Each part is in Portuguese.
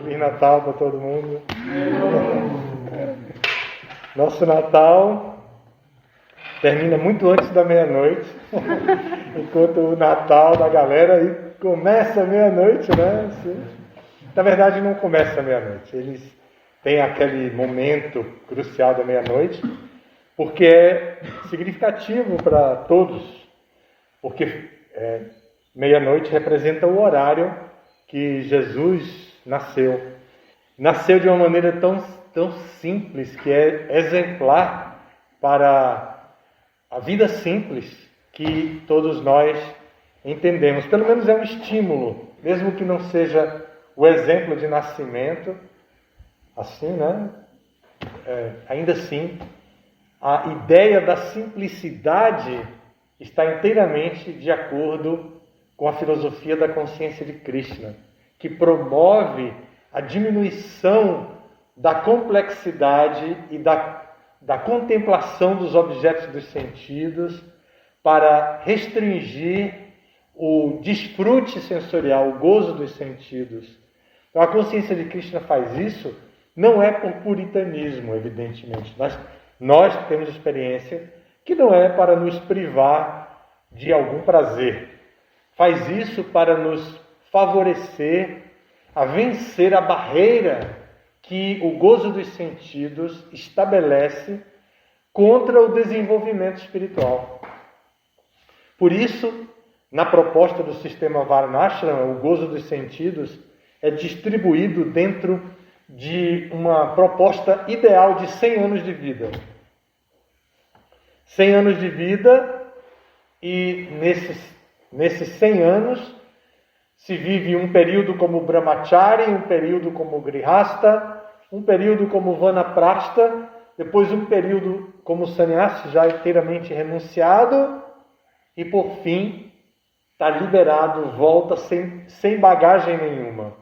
Feliz Natal para todo mundo. Nosso Natal termina muito antes da meia-noite, enquanto o Natal da galera aí começa meia-noite, né? Na verdade, não começa meia-noite. Eles têm aquele momento crucial da meia-noite, porque é significativo para todos, porque meia-noite representa o horário que Jesus nasceu. Nasceu de uma maneira tão simples, que é exemplar para a vida simples que todos nós entendemos. Pelo menos é um estímulo, mesmo que não seja o exemplo de nascimento, assim, né? Ainda assim, a ideia da simplicidade está inteiramente de acordo com a filosofia da consciência de Krishna, que promove a diminuição da complexidade e da contemplação dos objetos dos sentidos para restringir o desfrute sensorial, o gozo dos sentidos. Então, a consciência de Krishna faz isso, não é por puritanismo, evidentemente. Nós temos experiência que não é para nos privar de algum prazer. Faz isso para nos favorecer a vencer a barreira que o gozo dos sentidos estabelece contra o desenvolvimento espiritual. Por isso, na proposta do sistema Varnashrama, o gozo dos sentidos é distribuído dentro de uma proposta ideal de 100 anos de vida. 100 anos de vida, e nesses 100 anos se vive um período como Brahmachari, um período como Grihasta, um período como Vanaprastha, depois um período como Sannyasi, já inteiramente renunciado, e por fim está liberado, volta sem bagagem nenhuma,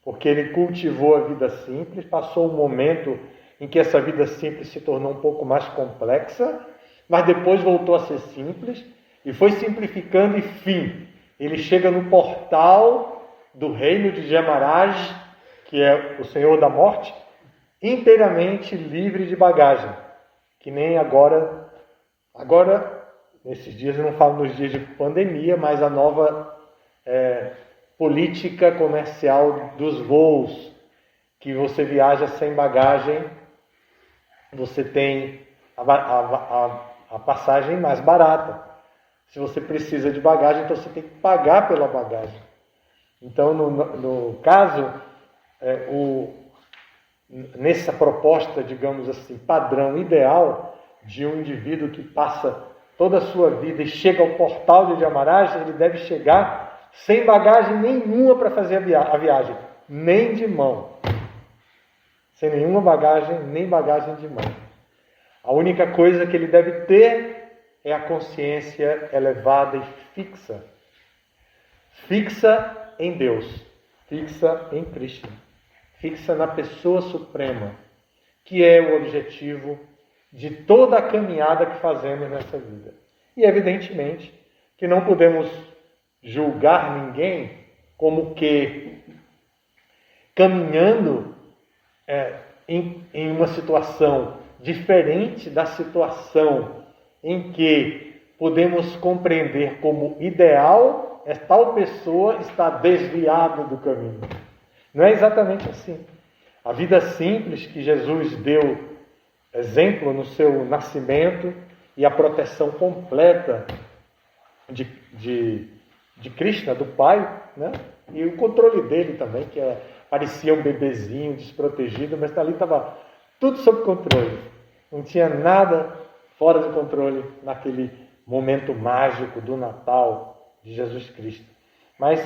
porque ele cultivou a vida simples, passou um momento em que essa vida simples se tornou um pouco mais complexa, mas depois voltou a ser simples, e foi simplificando, e fim, ele chega no portal do reino de Yamaraj, que é o Senhor da Morte, inteiramente livre de bagagem, que nem agora, nesses dias, eu não falo nos dias de pandemia, mas a nova política comercial dos voos, que você viaja sem bagagem, você tem a passagem mais barata. Se você precisa de bagagem, então você tem que pagar pela bagagem. Então, no caso, nessa proposta, digamos assim, padrão ideal de um indivíduo que passa toda a sua vida e chega ao portal de Yamaraj, ele deve chegar sem bagagem nenhuma para fazer a viagem, nem de mão. Sem nenhuma bagagem, nem bagagem de mão. A única coisa que ele deve ter é a consciência elevada e fixa. Fixa em Deus, fixa em Krishna, fixa na pessoa suprema, que é o objetivo de toda a caminhada que fazemos nessa vida. E evidentemente que não podemos julgar ninguém como que caminhando em uma situação diferente da situação em que podemos compreender como ideal, tal pessoa está desviada do caminho. Não é exatamente assim. A vida simples que Jesus deu exemplo no seu nascimento e a proteção completa de Krishna, do Pai, né? E o controle dele também, que parecia um bebezinho desprotegido, mas ali estava tudo sob controle. Não tinha nada fora de controle naquele momento mágico do Natal de Jesus Cristo. Mas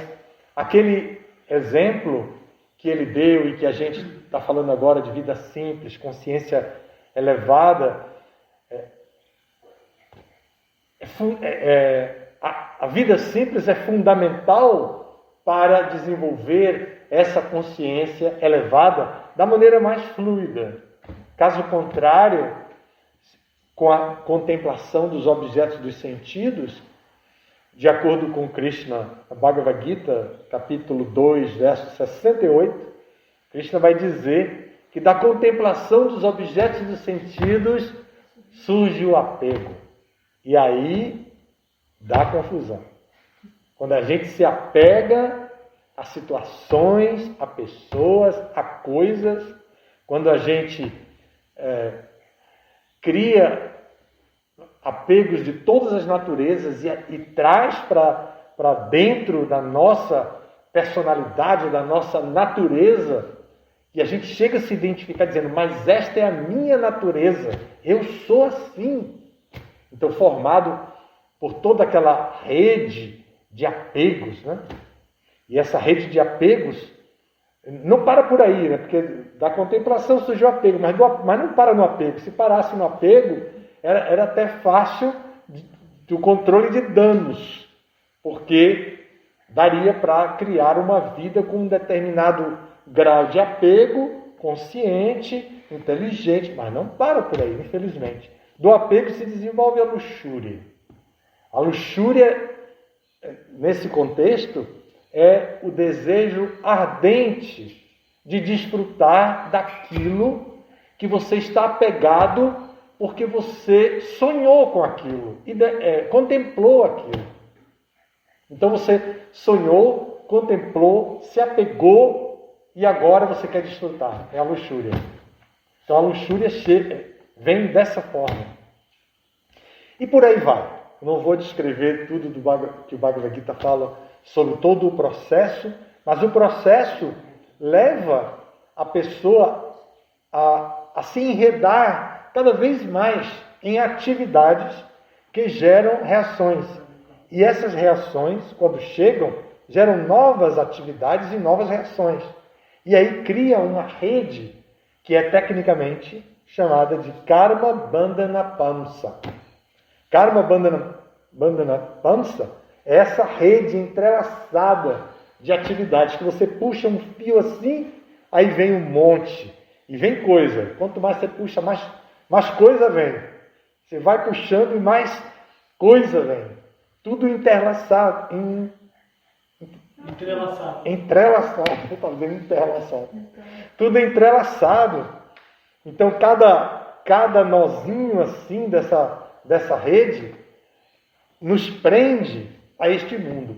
aquele exemplo que ele deu e que a gente está falando agora de vida simples, consciência elevada, a vida simples é fundamental para desenvolver essa consciência elevada da maneira mais fluida. Caso contrário, com a contemplação dos objetos dos sentidos, de acordo com Krishna, a Bhagavad Gita, capítulo 2, verso 68, Krishna vai dizer que da contemplação dos objetos dos sentidos surge o apego. E aí dá confusão. Quando a gente se apega a situações, a pessoas, a coisas, quando a gente cria apegos de todas as naturezas e traz para dentro da nossa personalidade, da nossa natureza, e a gente chega a se identificar dizendo, mas esta é a minha natureza, eu sou assim. Então, formado por toda aquela rede de apegos, né? E essa rede de apegos não para por aí, né? Porque da contemplação surgiu o apego, mas não para no apego. Se parasse no apego, era até fácil do controle de danos, porque daria para criar uma vida com um determinado grau de apego, consciente, inteligente, mas não para por aí, infelizmente. Do apego se desenvolve a luxúria. A luxúria, nesse contexto, é o desejo ardente de desfrutar daquilo que você está apegado porque você sonhou com aquilo e contemplou aquilo. Então você sonhou, contemplou, se apegou e agora você quer desfrutar. É a luxúria. Então a luxúria vem dessa forma. E por aí vai. Eu não vou descrever tudo que o Bhagavad Gita fala sobre todo o processo, mas o processo leva a pessoa a se enredar cada vez mais em atividades que geram reações. E essas reações, quando chegam, geram novas atividades e novas reações. E aí cria uma rede que é tecnicamente chamada de Karma Bandhana Pamsa. Karma Bandhana Pamsa é essa rede entrelaçada de atividades que você puxa um fio assim, aí vem um monte e vem coisa. Quanto mais você puxa, mais coisa vem. Você vai puxando e mais coisa vem. Tudo entrelaçado. Entrelaçado. Eu estava dizendo entrelaçado. Tudo entrelaçado. Então, cada nozinho assim dessa rede nos prende a este mundo.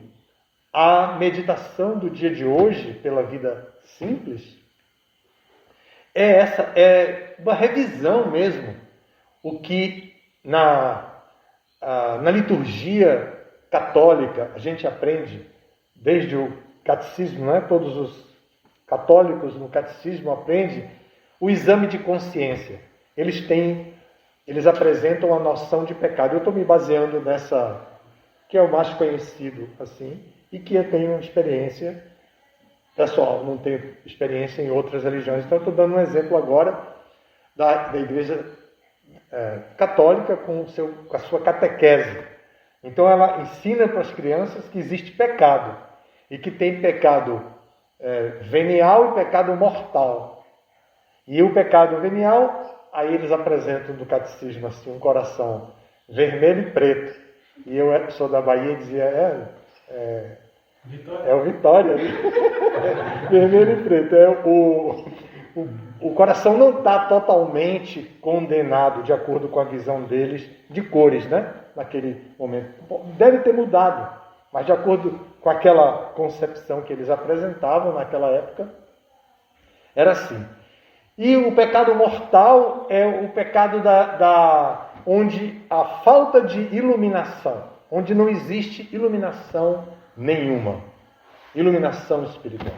A meditação do dia de hoje, pela vida simples, é uma revisão mesmo. O que na liturgia católica a gente aprende desde o catecismo, né? Todos os católicos no catecismo aprendem o exame de consciência. Eles apresentam a noção de pecado. Eu estou me baseando nessa, que é o mais conhecido, assim, e que eu tenho experiência pessoal, não tenho experiência em outras religiões. Então, eu estou dando um exemplo agora da Igreja Católica com a sua catequese. Então, ela ensina para as crianças que existe pecado, e que tem pecado venial e pecado mortal. E o pecado venial, aí eles apresentam do catecismo assim, um coração vermelho e preto. E eu sou da Bahia e dizia, Vitória. É o Vitória. Vermelho e preto. O coração não está totalmente condenado, de acordo com a visão deles, de cores, né? Naquele momento. Deve ter mudado, mas de acordo com aquela concepção que eles apresentavam naquela época, era assim. E o pecado mortal é o pecado onde a falta de iluminação, onde não existe iluminação nenhuma, iluminação espiritual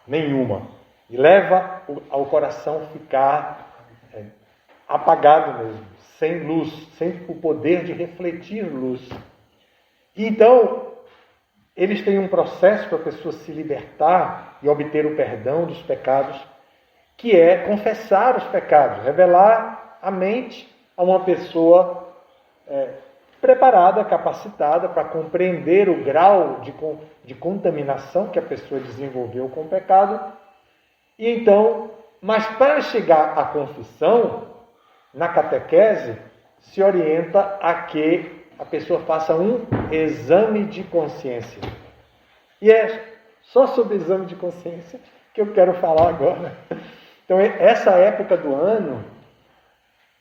nenhuma, e leva ao coração ficar apagado mesmo, sem luz, sem o poder de refletir luz. E então, eles têm um processo para a pessoa se libertar e obter o perdão dos pecados, que é confessar os pecados, revelar a mente a uma pessoa preparada, capacitada para compreender o grau de contaminação que a pessoa desenvolveu com o pecado. E então, mas para chegar à confissão, na catequese, se orienta a que a pessoa faça um exame de consciência. E é só sobre o exame de consciência que que eu quero falar agora. Então, essa época do ano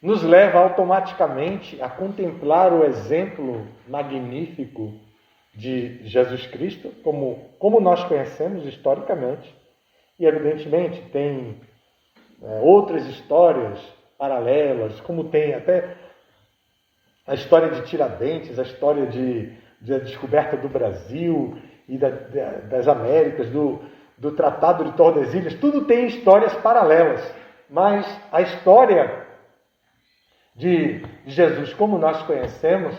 nos leva automaticamente a contemplar o exemplo magnífico de Jesus Cristo, como nós conhecemos historicamente, e evidentemente tem outras histórias paralelas, como tem até a história de Tiradentes, a história da descoberta do Brasil e das Américas, do Tratado de Tordesilhas, tudo tem histórias paralelas, mas a história de Jesus, como nós conhecemos,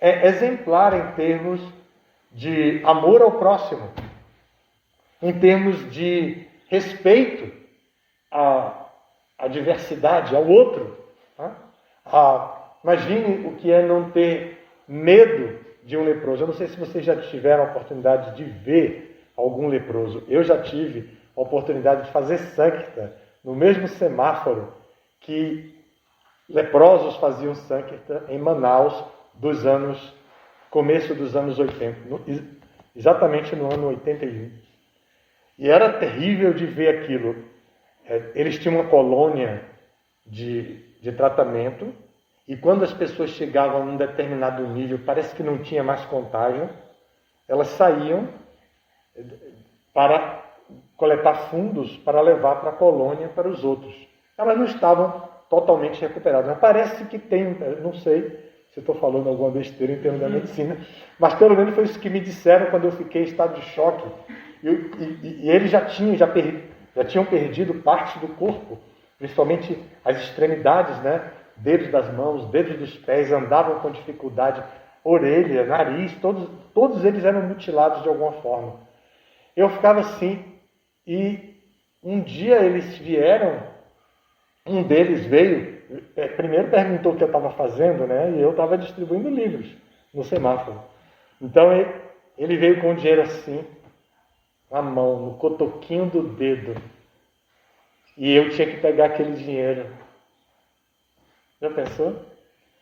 é exemplar em termos de amor ao próximo, em termos de respeito à diversidade, ao outro. Imagine o que é não ter medo de um leproso. Eu não sei se vocês já tiveram a oportunidade de ver algum leproso. Eu já tive a oportunidade de fazer sancta no mesmo semáforo que leprosos faziam sancta em Manaus começo dos anos 80, exatamente no ano 81. E era terrível de ver aquilo. Eles tinham uma colônia de tratamento, e quando as pessoas chegavam a um determinado nível, parece que não tinha mais contágio, elas saíam para coletar fundos para levar para a colônia para os outros. Elas não estavam totalmente recuperadas. Mas parece que tem, não sei se estou falando alguma besteira em termos da medicina, mas pelo menos foi isso que me disseram quando eu fiquei em estado de choque. E eles já tinham perdido parte do corpo, principalmente as extremidades, né? Dedos das mãos, dedos dos pés, andavam com dificuldade, orelha, nariz, todos eles eram mutilados de alguma forma. Eu ficava assim, e um dia eles vieram, um deles veio, primeiro perguntou o que eu estava fazendo, né? E eu estava distribuindo livros no semáforo. Então ele veio com o dinheiro assim, na mão, no cotoquinho do dedo. E eu tinha que pegar aquele dinheiro. Já pensou?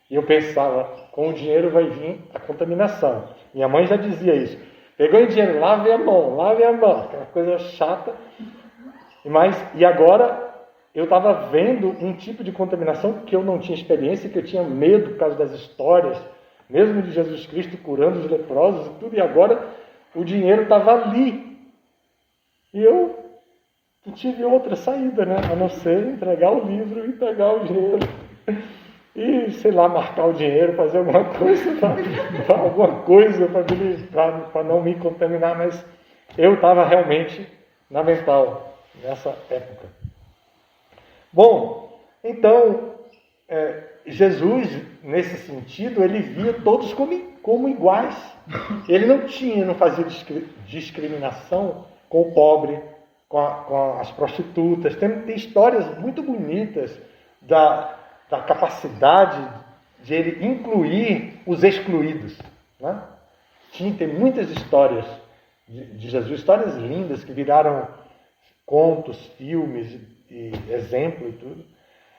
E eu pensava, com o dinheiro vai vir a contaminação. Minha mãe já dizia isso. Pegou o dinheiro, lave a mão, aquela coisa chata. E agora eu estava vendo um tipo de contaminação que eu não tinha experiência, que eu tinha medo por causa das histórias, mesmo de Jesus Cristo curando os leprosos e tudo, e agora o dinheiro estava ali. E eu não tive outra saída, né? A não ser entregar o livro e pegar o dinheiro. E, sei lá, marcar o dinheiro, fazer alguma coisa para não me contaminar, mas eu estava realmente na mental nessa época. Bom, então, Jesus, nesse sentido, ele via todos como iguais. Ele não fazia discriminação com o pobre, com as prostitutas. Tem histórias muito bonitas da capacidade de ele incluir os excluídos. Né? Tem muitas histórias de Jesus, histórias lindas que viraram contos, filmes, e exemplo e tudo.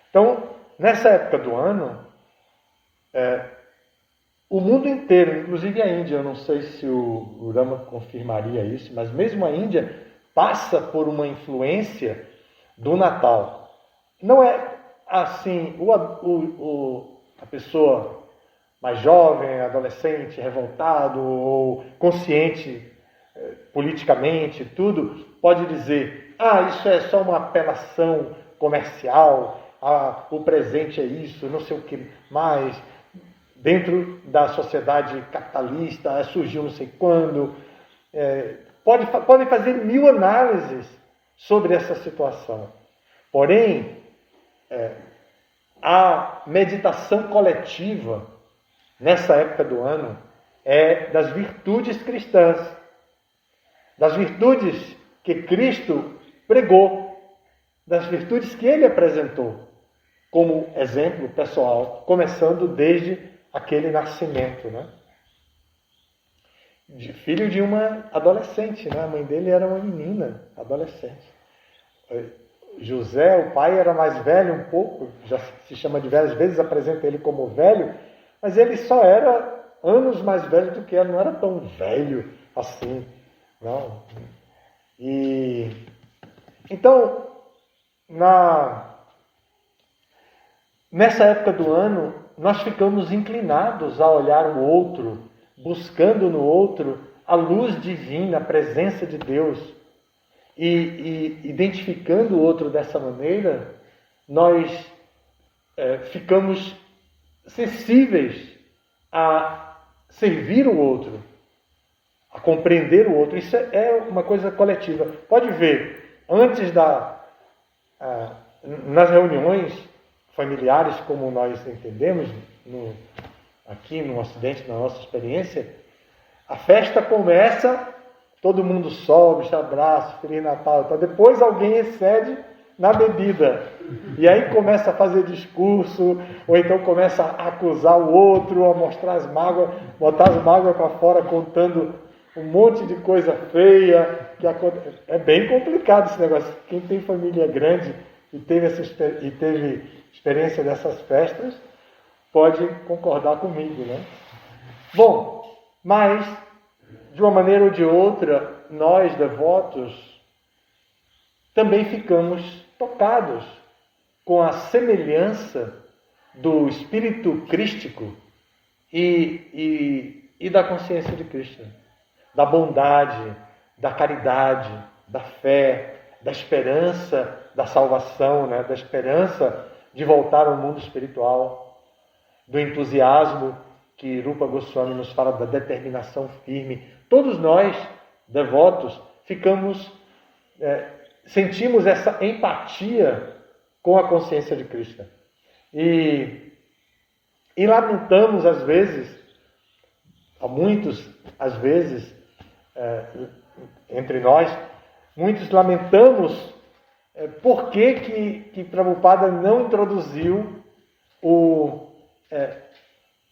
Então, nessa época do ano, o mundo inteiro, inclusive a Índia, eu não sei se o Rama confirmaria isso, mas mesmo a Índia passa por uma influência do Natal. Não é assim, a pessoa mais jovem, adolescente, revoltado ou consciente politicamente, tudo, pode dizer, isso é só uma apelação comercial, o presente é isso, não sei o que mais. Dentro da sociedade capitalista, surgiu não sei quando. Podem fazer 1000 análises sobre essa situação. Porém, a meditação coletiva, nessa época do ano, é das virtudes cristãs, das virtudes que Cristo pregou, das virtudes que Ele apresentou como exemplo pessoal, começando desde aquele nascimento, né? Filho de uma adolescente, né? A mãe dele era uma menina, adolescente. José, o pai, era mais velho um pouco, já se chama de velho, às vezes apresenta ele como velho, mas ele só era anos mais velho do que ela, não era tão velho assim, não. E Então, nessa época do ano, nós ficamos inclinados a olhar o outro, buscando no outro a luz divina, a presença de Deus. E identificando o outro dessa maneira, nós ficamos sensíveis a servir o outro, a compreender o outro. Isso é uma coisa coletiva. Pode ver, antes nas reuniões familiares, como nós entendemos aqui no Ocidente, na nossa experiência, a festa começa, todo mundo sobe, se abraça, Feliz Natal, então depois alguém excede na bebida. E aí começa a fazer discurso, ou então começa a acusar o outro, a mostrar as mágoas, botar as mágoas para fora, contando um monte de coisa feia. É bem complicado esse negócio. Quem tem família grande e teve experiência dessas festas, pode concordar comigo, né? Bom, mas, de uma maneira ou de outra, nós, devotos, também ficamos tocados com a semelhança do espírito crístico e da consciência de Cristo, da bondade, da caridade, da fé, da esperança da salvação, né? Da esperança de voltar ao mundo espiritual, do entusiasmo que Rupa Goswami nos fala, da determinação firme. Todos nós, devotos, sentimos essa empatia com a consciência de Cristo. E lamentamos, às vezes, entre nós, muitos lamentamos por que Prabhupada não introduziu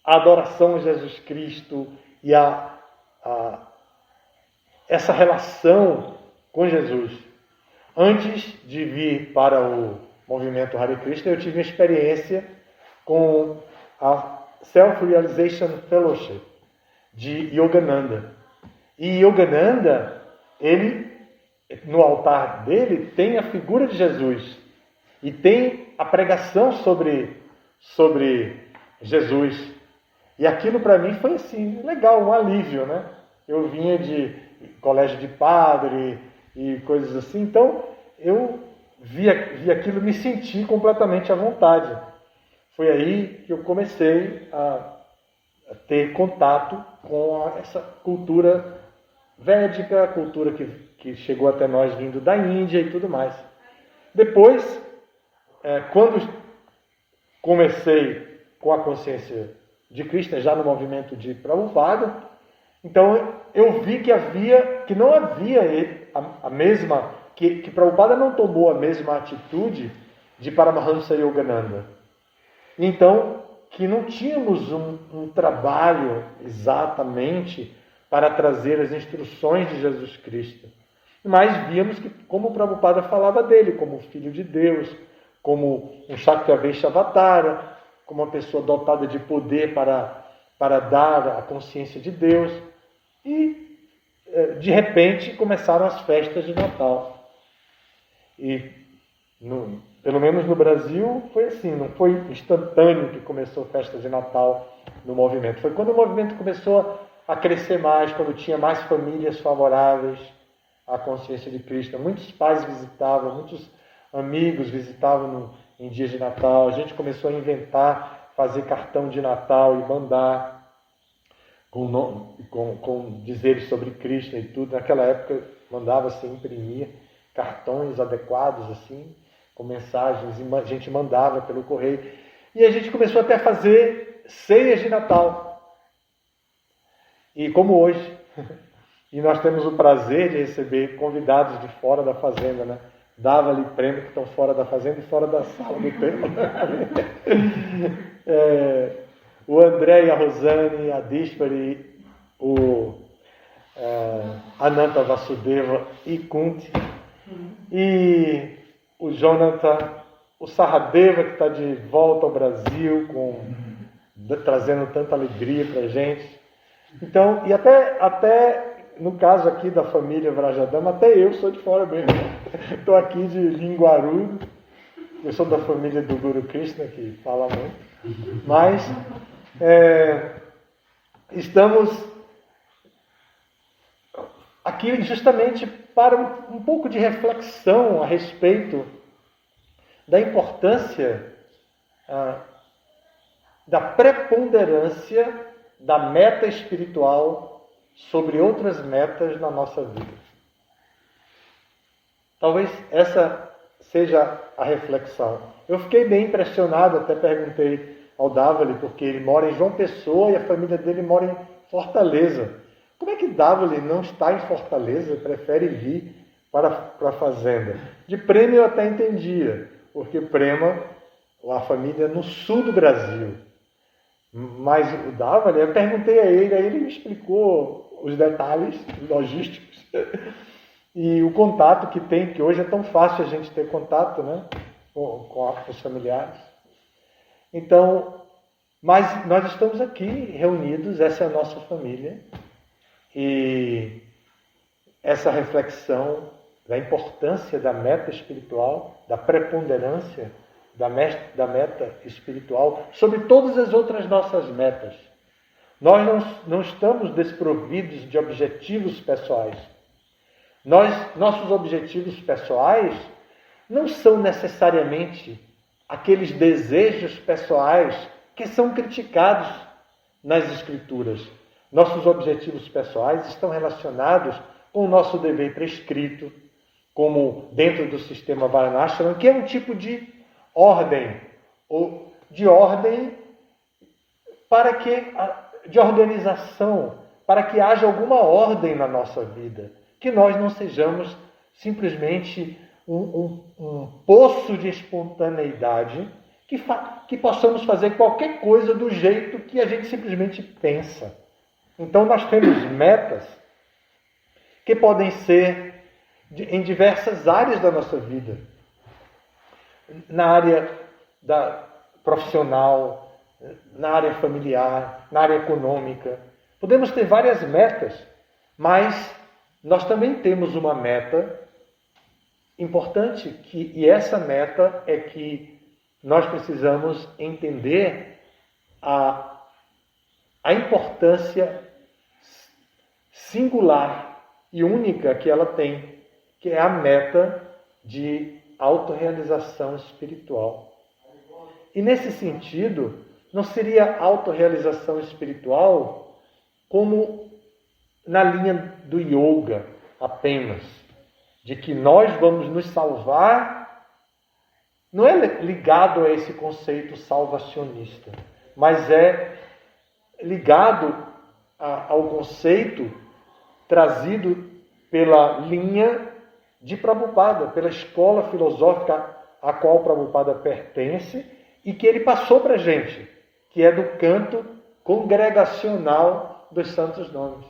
a adoração a Jesus Cristo e essa relação com Jesus. Antes de vir para o movimento Hare Krishna, eu tive uma experiência com a Self-Realization Fellowship de Yogananda. E Yogananda, no altar dele, tem a figura de Jesus e tem a pregação sobre Jesus. E aquilo para mim foi assim, legal, um alívio, né? Eu vinha de colégio de padre e coisas assim, então eu vi aquilo, me senti completamente à vontade. Foi aí que eu comecei a ter contato com essa cultura védica, a cultura que chegou até nós vindo da Índia e tudo mais. Depois, quando comecei com a consciência de Krishna, já no movimento de Prabhupada, então eu vi que não havia a mesma, que Prabhupada não tomou a mesma atitude de Paramahansa Yogananda. Então, que não tínhamos um trabalho exatamente para trazer as instruções de Jesus Cristo. Mas víamos que, como o Prabhupada falava dele, como filho de Deus, como um Shakyaveishavatara, como uma pessoa dotada de poder para dar a consciência de Deus. E, de repente, começaram as festas de Natal. E, pelo menos no Brasil, foi assim, não foi instantâneo que começou a festa de Natal no movimento. Foi quando o movimento começou a crescer mais, quando tinha mais famílias favoráveis à consciência de Cristo. Muitos pais visitavam, muitos amigos visitavam em dias de Natal. A gente começou a inventar, fazer cartão de Natal e mandar com dizeres sobre Cristo e tudo. Naquela época mandava-se imprimir cartões adequados assim, com mensagens, e a gente mandava pelo correio. E a gente começou até a fazer ceias de Natal. E como hoje, e nós temos o prazer de receber convidados de fora da fazenda, né? Dava-lhe prêmio que estão fora da fazenda e fora da sala do templo. O André e a Rosane, a Dishpari, o Ananta Vasudeva e Kunti, e o Jonathan, o Saradeva, que está de volta ao Brasil, trazendo tanta alegria para a gente. Então, e até no caso aqui da família Vrajadama, até eu sou de fora mesmo. Estou aqui de Linguaru, eu sou da família do Guru Krishna, que fala muito. Mas estamos aqui justamente para um pouco de reflexão a respeito da importância da preponderância da meta espiritual sobre outras metas na nossa vida. Talvez essa seja a reflexão. Eu fiquei bem impressionado, até perguntei ao Davali, porque ele mora em João Pessoa e a família dele mora em Fortaleza. Como é que Davali não está em Fortaleza, prefere vir para a fazenda? De Prema eu até entendia, porque Prema, a família no sul do Brasil. Mas o Davali, eu perguntei a ele, aí ele me explicou os detalhes logísticos e o contato que tem, que hoje é tão fácil a gente ter contato, né, com os familiares. Então, mas nós estamos aqui reunidos, essa é a nossa família, e essa reflexão da importância da meta espiritual, da preponderância da meta espiritual sobre todas as outras nossas metas. Nós não estamos desprovidos de objetivos pessoais. Nossos objetivos pessoais não são necessariamente aqueles desejos pessoais que são criticados nas Escrituras. Nossos objetivos pessoais estão relacionados com o nosso dever prescrito, como dentro do sistema Varnashram, que é um tipo de ordem de organização, para que haja alguma ordem na nossa vida, que nós não sejamos simplesmente um poço de espontaneidade, que possamos fazer qualquer coisa do jeito que a gente simplesmente pensa. Então nós temos metas que podem ser em diversas áreas da nossa vida. Na área profissional, na área familiar, na área econômica. Podemos ter várias metas, mas nós também temos uma meta importante, e essa meta é que nós precisamos entender a importância singular e única que ela tem, que é a meta de autorrealização espiritual. E nesse sentido, não seria autorrealização espiritual como na linha do yoga apenas, de que nós vamos nos salvar, não é ligado a esse conceito salvacionista, mas é ligado ao conceito trazido pela linha de Prabhupada, pela escola filosófica a qual Prabhupada pertence e que ele passou para a gente, que é do canto congregacional dos santos nomes.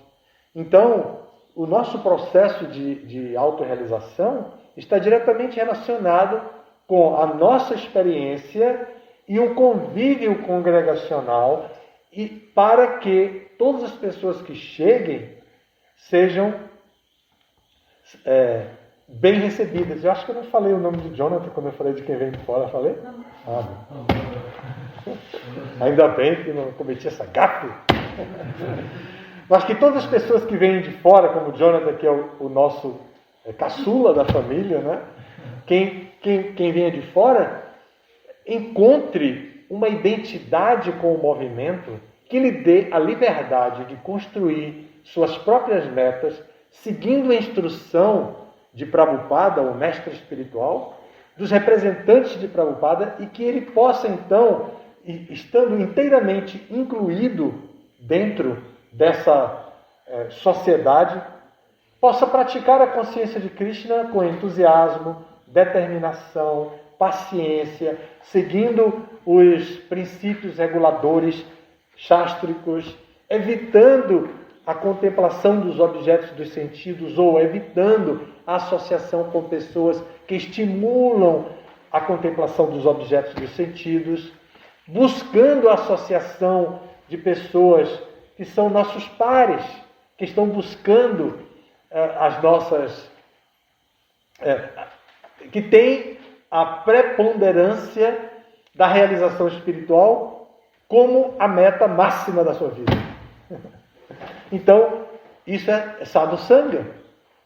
Então, o nosso processo de autorrealização está diretamente relacionado com a nossa experiência e o convívio congregacional, e para que todas as pessoas que cheguem sejam bem recebidas. Eu acho que eu não falei o nome de Jonathan quando eu falei de quem vem de fora. Falei? Ainda bem que não cometi essa gafe. Mas que todas as pessoas que vêm de fora, como Jonathan, que é o nosso caçula da família, né? Quem venha de fora, encontre uma identidade com o movimento que lhe dê a liberdade de construir suas próprias metas, seguindo a instrução de Prabhupada, o mestre espiritual, dos representantes de Prabhupada, e que ele possa, então, estando inteiramente incluído dentro dessa sociedade, possa praticar a consciência de Krishna com entusiasmo, determinação, paciência, seguindo os princípios reguladores chástricos, evitando a contemplação dos objetos dos sentidos ou evitando a associação com pessoas que estimulam a contemplação dos objetos dos sentidos, buscando a associação de pessoas que são nossos pares, que estão buscando as nossas... que tem a preponderância da realização espiritual como a meta máxima da sua vida. Então, isso é sadhu sanga.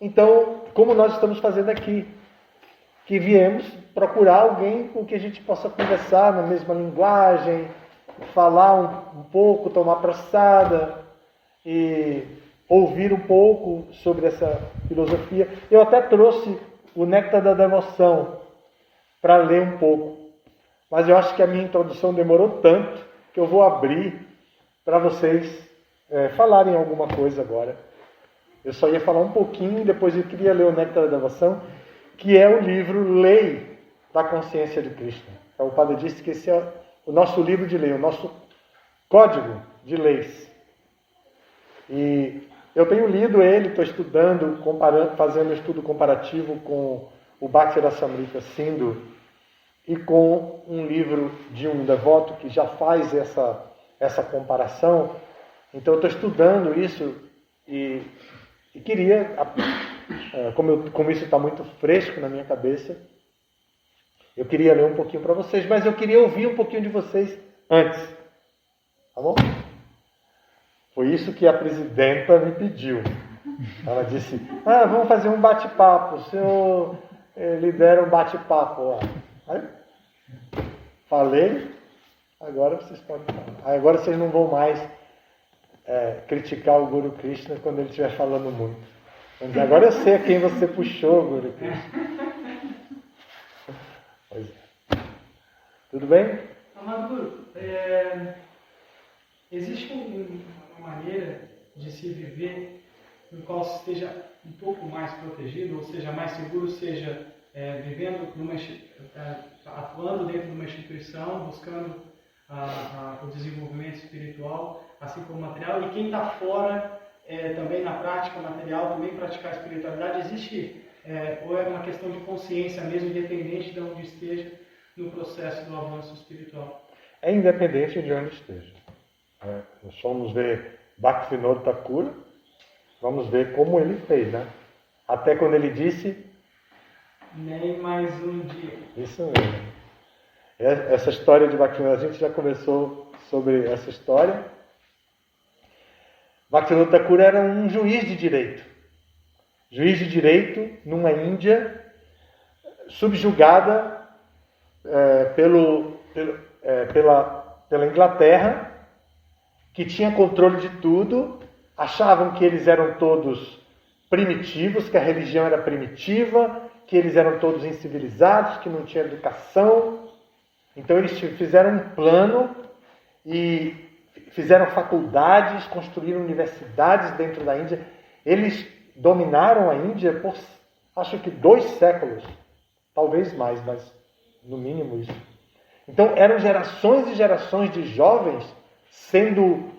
Então, como nós estamos fazendo aqui, que viemos procurar alguém com que a gente possa conversar na mesma linguagem, falar um pouco, tomar praçada e ouvir um pouco sobre essa filosofia. Eu até trouxe o Néctar da Devoção para ler um pouco, mas eu acho que a minha introdução demorou tanto que eu vou abrir para vocês falarem alguma coisa agora. Eu só ia falar um pouquinho, depois eu queria ler o Néctar da Devoção, que é o livro Lei da Consciência de Krishna. Então, o Padre disse que esse é o nosso livro de lei, o nosso código de leis. E eu tenho lido ele, estou estudando, fazendo um estudo comparativo com o Bhakti Rasamrita Sindhu e com um livro de um devoto que já faz essa comparação. Então eu estou estudando isso e queria, como isso está muito fresco na minha cabeça, eu queria ler um pouquinho para vocês, mas eu queria ouvir um pouquinho de vocês antes. Tá bom? Foi isso que a presidenta me pediu. Ela disse, vamos fazer um bate-papo, o senhor lidera um bate-papo lá. Aí, falei, agora vocês podem falar. Agora vocês não vão mais criticar o Guru Krishna quando ele estiver falando muito. Agora eu sei a quem você puxou, Guru Krishna. Pois é. Tudo bem? Amado Guru, existe uma maneira de se viver no qual se esteja um pouco mais protegido, ou seja, mais seguro, seja vivendo atuando dentro de uma instituição, buscando o desenvolvimento espiritual, assim como material, e quem está fora também na prática material, também praticar a espiritualidade, existe, ou é uma questão de consciência mesmo, independente de onde esteja no processo do avanço espiritual? É independente de onde esteja. Nós vamos ver Bhaktivinoda Thakur, vamos ver como ele fez, né? Até quando ele disse... Nem mais um dia. Isso mesmo. Essa história de Bhaktivinoda, a gente já conversou sobre essa história. Bhaktivinoda Thakur era um juiz de direito. Juiz de direito numa Índia subjugada pela Inglaterra, que tinha controle de tudo, achavam que eles eram todos primitivos, que a religião era primitiva, que eles eram todos incivilizados, que não tinha educação. Então eles fizeram um plano e fizeram faculdades, construíram universidades dentro da Índia. Eles dominaram a Índia por, acho que 2 séculos, talvez mais, mas no mínimo isso. Então eram gerações e gerações de jovens sendo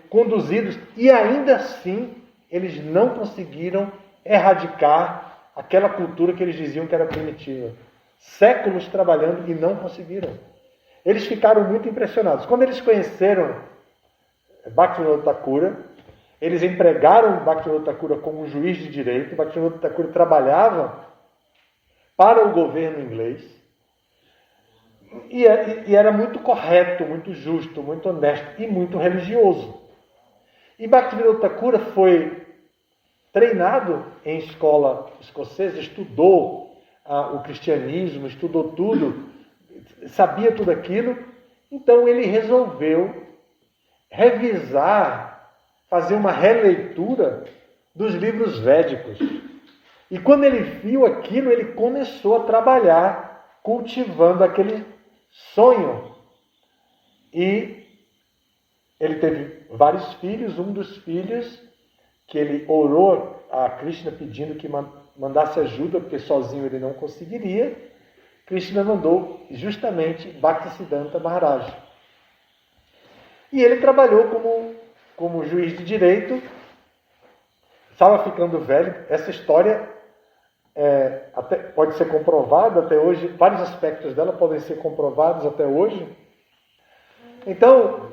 conduzidos, e ainda assim eles não conseguiram erradicar aquela cultura que eles diziam que era primitiva. Séculos trabalhando e não conseguiram. Eles ficaram muito impressionados. Quando eles conheceram Bhaktivinoda Thakur, eles empregaram Bhaktivinoda Thakur como um juiz de direito. Bhaktivinoda Thakur trabalhava para o governo inglês. E era muito correto, muito justo, muito honesto e muito religioso. E Bhaktivinoda Thakur foi treinado em escola escocesa, estudou o cristianismo, estudou tudo, sabia tudo aquilo. Então ele resolveu revisar, fazer uma releitura dos livros védicos. E quando ele viu aquilo, ele começou a trabalhar cultivando aquele sonho. E ele teve vários filhos. Um dos filhos que ele orou a Krishna pedindo que mandasse ajuda, porque sozinho ele não conseguiria, Krishna mandou justamente Bhaktisiddhanta Maharaj. E ele trabalhou como juiz de direito, estava ficando velho. Essa história até pode ser comprovada até hoje, vários aspectos dela podem ser comprovados até hoje. Então,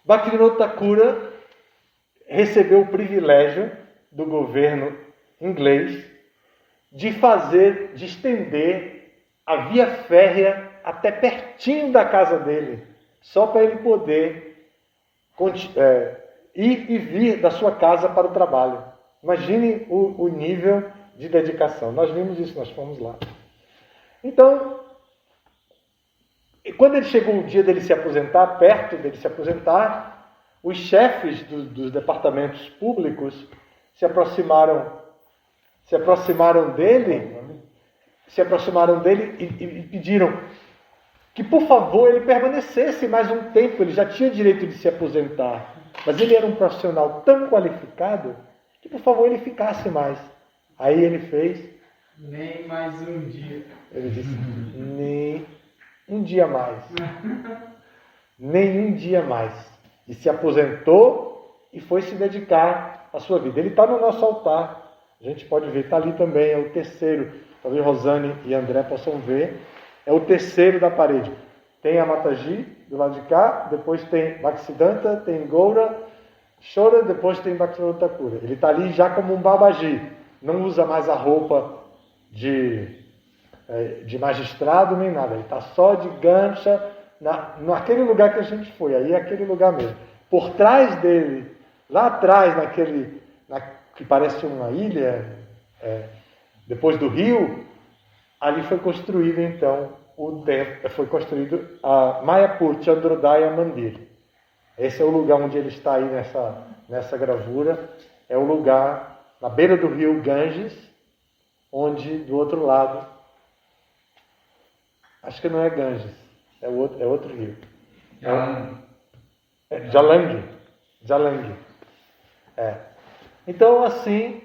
Bhaktivinoda Thakura recebeu o privilégio do governo inglês de estender a via férrea até pertinho da casa dele, só para ele poder ir e vir da sua casa para o trabalho. Imagine o nível de dedicação. Nós vimos isso, nós fomos lá. Então, quando ele chegou o dia dele se aposentar, perto dele se aposentar, os chefes dos departamentos públicos se aproximaram dele e pediram que, por favor, ele permanecesse mais um tempo. Ele já tinha direito de se aposentar, mas ele era um profissional tão qualificado que, por favor, ele ficasse mais. Aí ele fez... Nem mais um dia. Ele disse, nem um dia mais. Nem um dia mais. E se aposentou e foi se dedicar à sua vida. Ele está no nosso altar. A gente pode ver, está ali também, é o terceiro. Talvez Rosane e André possam ver. É o terceiro da parede. Tem a Mataji do lado de cá, depois tem Bhaktisiddhanta, tem Goura, Shora, depois tem Bhaktivinoda Thakura. Ele está ali já como um Babaji. Não usa mais a roupa de magistrado nem nada. Ele está só de gancha naquele lugar que a gente foi. Aí é aquele lugar mesmo. Por trás dele, lá atrás, que parece uma ilha, depois do rio, ali foi construído então o templo, foi construído a Mayapur Chandrodaya Mandir. Esse é o lugar onde ele está aí nessa gravura. É o lugar na beira do rio Ganges, onde do outro lado, acho que não é Ganges, é outro rio. Jalang. Então, assim,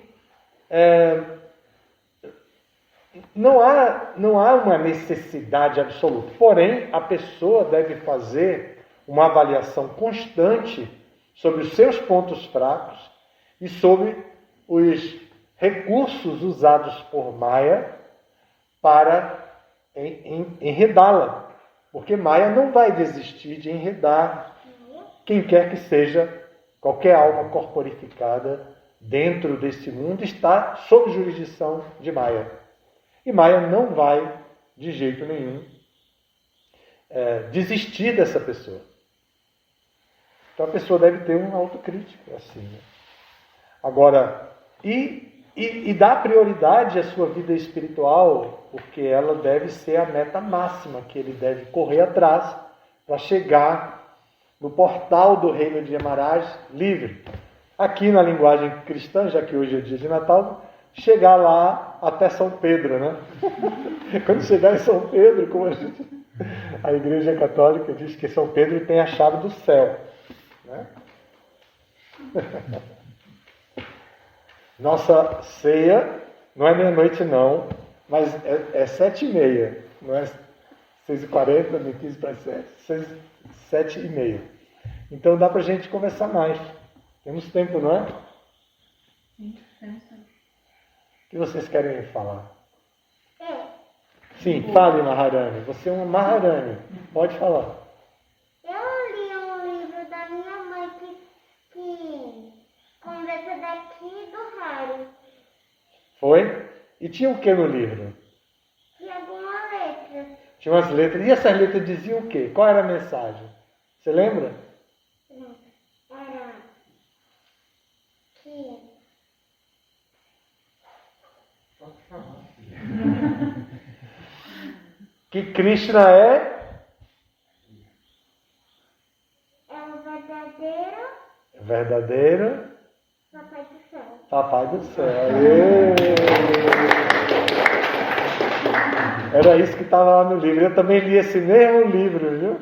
não há uma necessidade absoluta. Porém, a pessoa deve fazer uma avaliação constante sobre os seus pontos fracos e sobre os recursos usados por Maya para enredá-la. Porque Maya não vai desistir de enredar quem quer que seja, qualquer alma corporificada dentro desse mundo está sob jurisdição de Maya. E Maya não vai, de jeito nenhum, desistir dessa pessoa. Então a pessoa deve ter uma autocrítica, assim, né? Agora, e dar prioridade à sua vida espiritual, porque ela deve ser a meta máxima que ele deve correr atrás para chegar no portal do reino de Yamaraj livre. Aqui na linguagem cristã, já que hoje é dia de Natal, chegar lá até São Pedro, né? Quando chegar em São Pedro, como a Igreja Católica diz que São Pedro tem a chave do céu, né? Nossa ceia não é meia-noite não, mas é 7h30, não é 6h40, nem 15 para 7, 7h30. Então dá para a gente conversar mais. Temos tempo, não é? Sim, temos tempo. O que vocês querem falar? Sim, fale, Maharani. Você é uma Maharani. Pode falar. Eu li um livro da minha mãe que conversa daqui do Harry. Foi? E tinha o que no livro? Tinha alguma letra. Tinha umas letras. E essas letras diziam o quê? Qual era a mensagem? Você lembra? Não, era que Que Krishna é o verdadeiro Papai do Céu. Papai do Céu. Aê! Era isso que estava lá no livro. Eu também li esse mesmo livro, viu?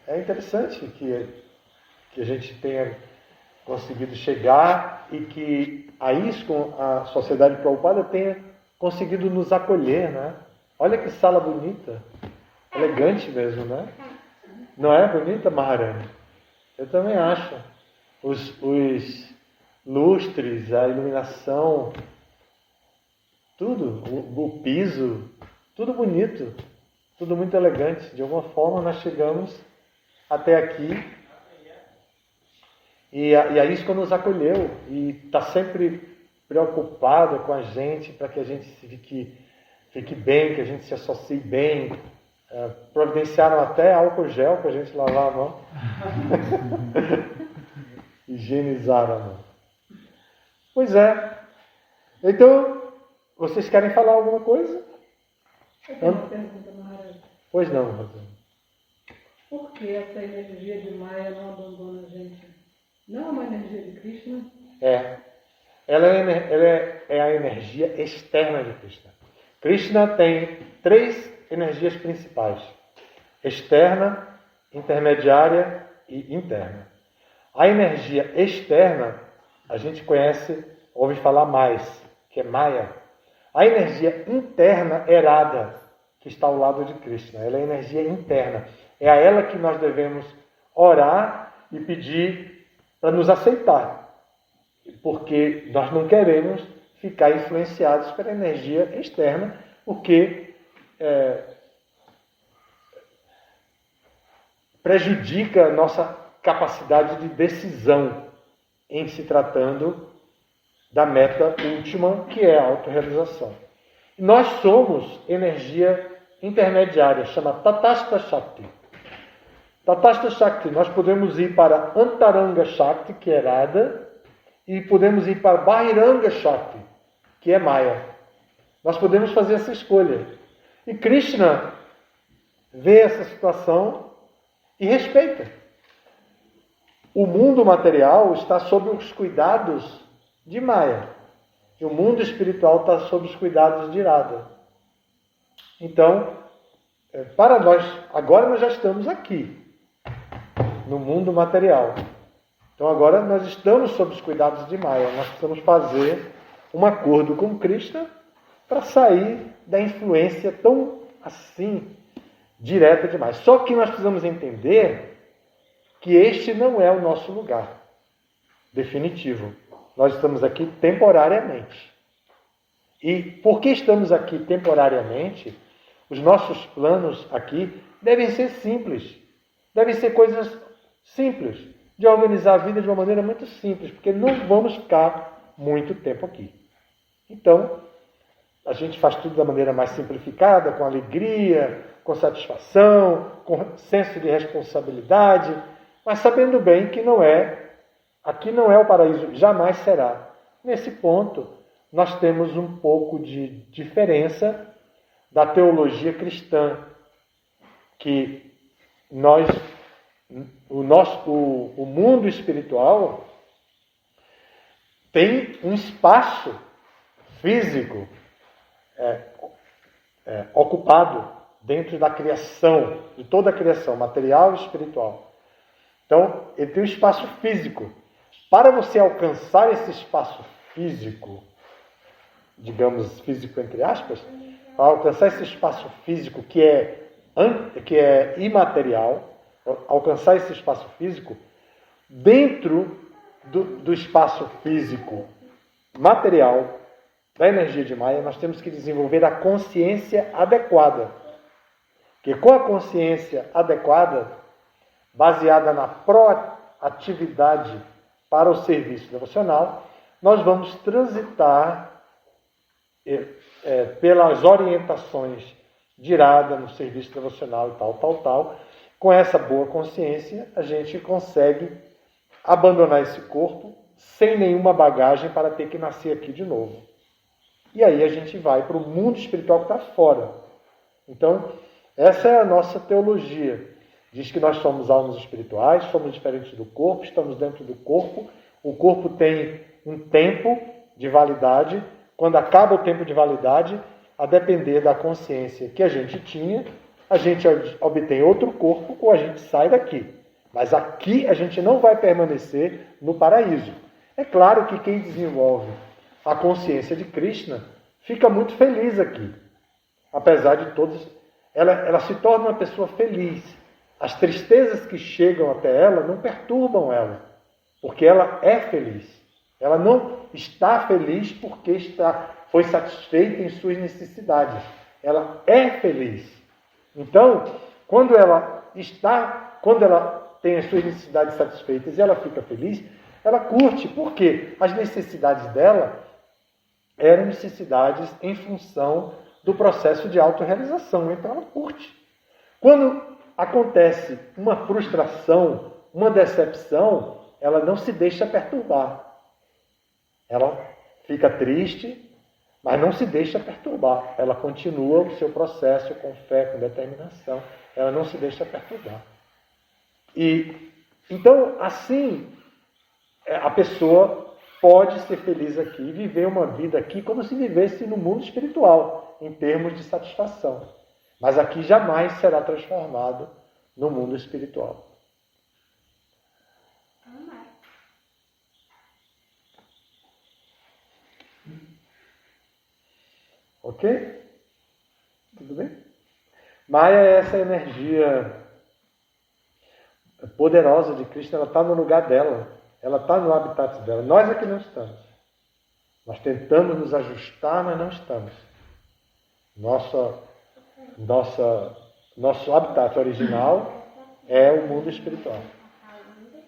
É interessante que a gente tenha conseguido chegar e que a ISKCON, a Sociedade Prabhupada, tenha conseguido nos acolher, né? Olha que sala bonita, elegante mesmo, né? Não é bonita, Maharani? Eu também acho. Os lustres, a iluminação, Tudo, o piso, tudo bonito, tudo muito elegante. De alguma forma nós chegamos até aqui e a ISCOM nos acolheu e está sempre preocupada com a gente para que a gente fique bem, que a gente se associe bem. Providenciaram até álcool gel para a gente lavar a mão. Higienizaram a mão. Pois é. Então, vocês querem falar alguma coisa? Eu tenho uma pergunta, Maharaj. Pois não, Rosana. Por que essa energia de Maya não abandona a gente? Não é uma energia de Krishna? Ela é a energia externa de Krishna. Krishna tem 3 energias principais: externa, intermediária e interna. A energia externa, a gente conhece, ouve falar mais, que é Maya. A energia interna é Radha, que está ao lado de Krishna. Ela é a energia interna. É a ela que nós devemos orar e pedir para nos aceitar. Porque nós não queremos ficar influenciados pela energia externa, porque prejudica a nossa capacidade de decisão em se tratando da meta última, que é a autorrealização. Nós somos energia intermediária, chama Tatastha Shakti. Tatastha Shakti, nós podemos ir para Antaranga Shakti, que é Radha, e podemos ir para Bahiranga Shakti, que é Maya. Nós podemos fazer essa escolha. E Krishna vê essa situação e respeita. O mundo material está sob os cuidados de Maya. E o mundo espiritual está sob os cuidados de Radha. Então, para nós, agora nós já estamos aqui, no mundo material. Então agora nós estamos sob os cuidados de Maya. Nós precisamos fazer um acordo com Krishna para sair da influência tão assim, direta demais. Só que nós precisamos entender que este não é o nosso lugar definitivo. Nós estamos aqui temporariamente. E porque estamos aqui temporariamente, os nossos planos aqui devem ser simples. Devem ser coisas simples, de organizar a vida de uma maneira muito simples, porque não vamos ficar muito tempo aqui. Então, a gente faz tudo da maneira mais simplificada, com alegria, com satisfação, com senso de responsabilidade, mas sabendo bem que aqui não é o paraíso, jamais será. Nesse ponto, nós temos um pouco de diferença da teologia cristã, que o mundo espiritual tem um espaço físico ocupado dentro da criação, de toda a criação, material e espiritual. Então, ele tem um espaço físico. Para você alcançar esse espaço físico, digamos físico entre aspas, para alcançar esse espaço físico que é imaterial, alcançar esse espaço físico, dentro do espaço físico material, da energia de Maya, nós temos que desenvolver a consciência adequada. Porque com a consciência adequada, baseada na proatividade para o serviço devocional, nós vamos transitar pelas orientações de Radha no serviço devocional e tal. Com essa boa consciência, a gente consegue abandonar esse corpo sem nenhuma bagagem para ter que nascer aqui de novo. E aí a gente vai para o mundo espiritual que está fora. Então, essa é a nossa teologia. Diz que nós somos almas espirituais, somos diferentes do corpo, estamos dentro do corpo. O corpo tem um tempo de validade. Quando acaba o tempo de validade, a depender da consciência que a gente tinha, a gente obtém outro corpo ou a gente sai daqui. Mas aqui a gente não vai permanecer no paraíso. É claro que quem desenvolve a consciência de Krishna fica muito feliz aqui. Apesar de todas, ela se torna uma pessoa feliz. As tristezas que chegam até ela não perturbam ela, porque ela é feliz. Ela não está feliz porque foi satisfeita em suas necessidades. Ela é feliz. Então, quando ela tem as suas necessidades satisfeitas e ela fica feliz, ela curte. Por quê? As necessidades dela eram necessidades em função do processo de autorrealização. Então ela curte. Quando acontece uma frustração, uma decepção, ela não se deixa perturbar. Ela fica triste, mas não se deixa perturbar. Ela continua o seu processo com fé, com determinação. Ela não se deixa perturbar. E então, assim, a pessoa pode ser feliz aqui e viver uma vida aqui como se vivesse no mundo espiritual, em termos de satisfação. Mas aqui jamais será transformado no mundo espiritual. Ok? Tudo bem? Maya é essa energia poderosa de Krishna, ela está no lugar dela, ela está no habitat dela. Nós é que não estamos. Nós tentamos nos ajustar, mas não estamos. Nosso habitat original é o mundo espiritual.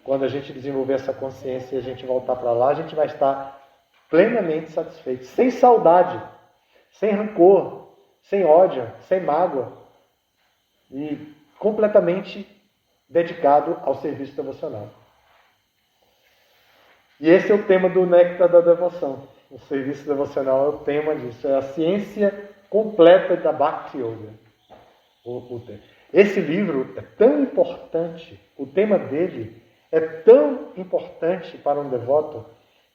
Quando a gente desenvolver essa consciência e a gente voltar para lá, a gente vai estar plenamente satisfeito, sem saudade, sem rancor, sem ódio, sem mágoa e completamente dedicado ao serviço devocional. E esse é o tema do Néctar da Devoção. O serviço devocional é o tema disso, é a ciência completa da Bhakti Yoga. Esse livro é tão importante, o tema dele é tão importante para um devoto,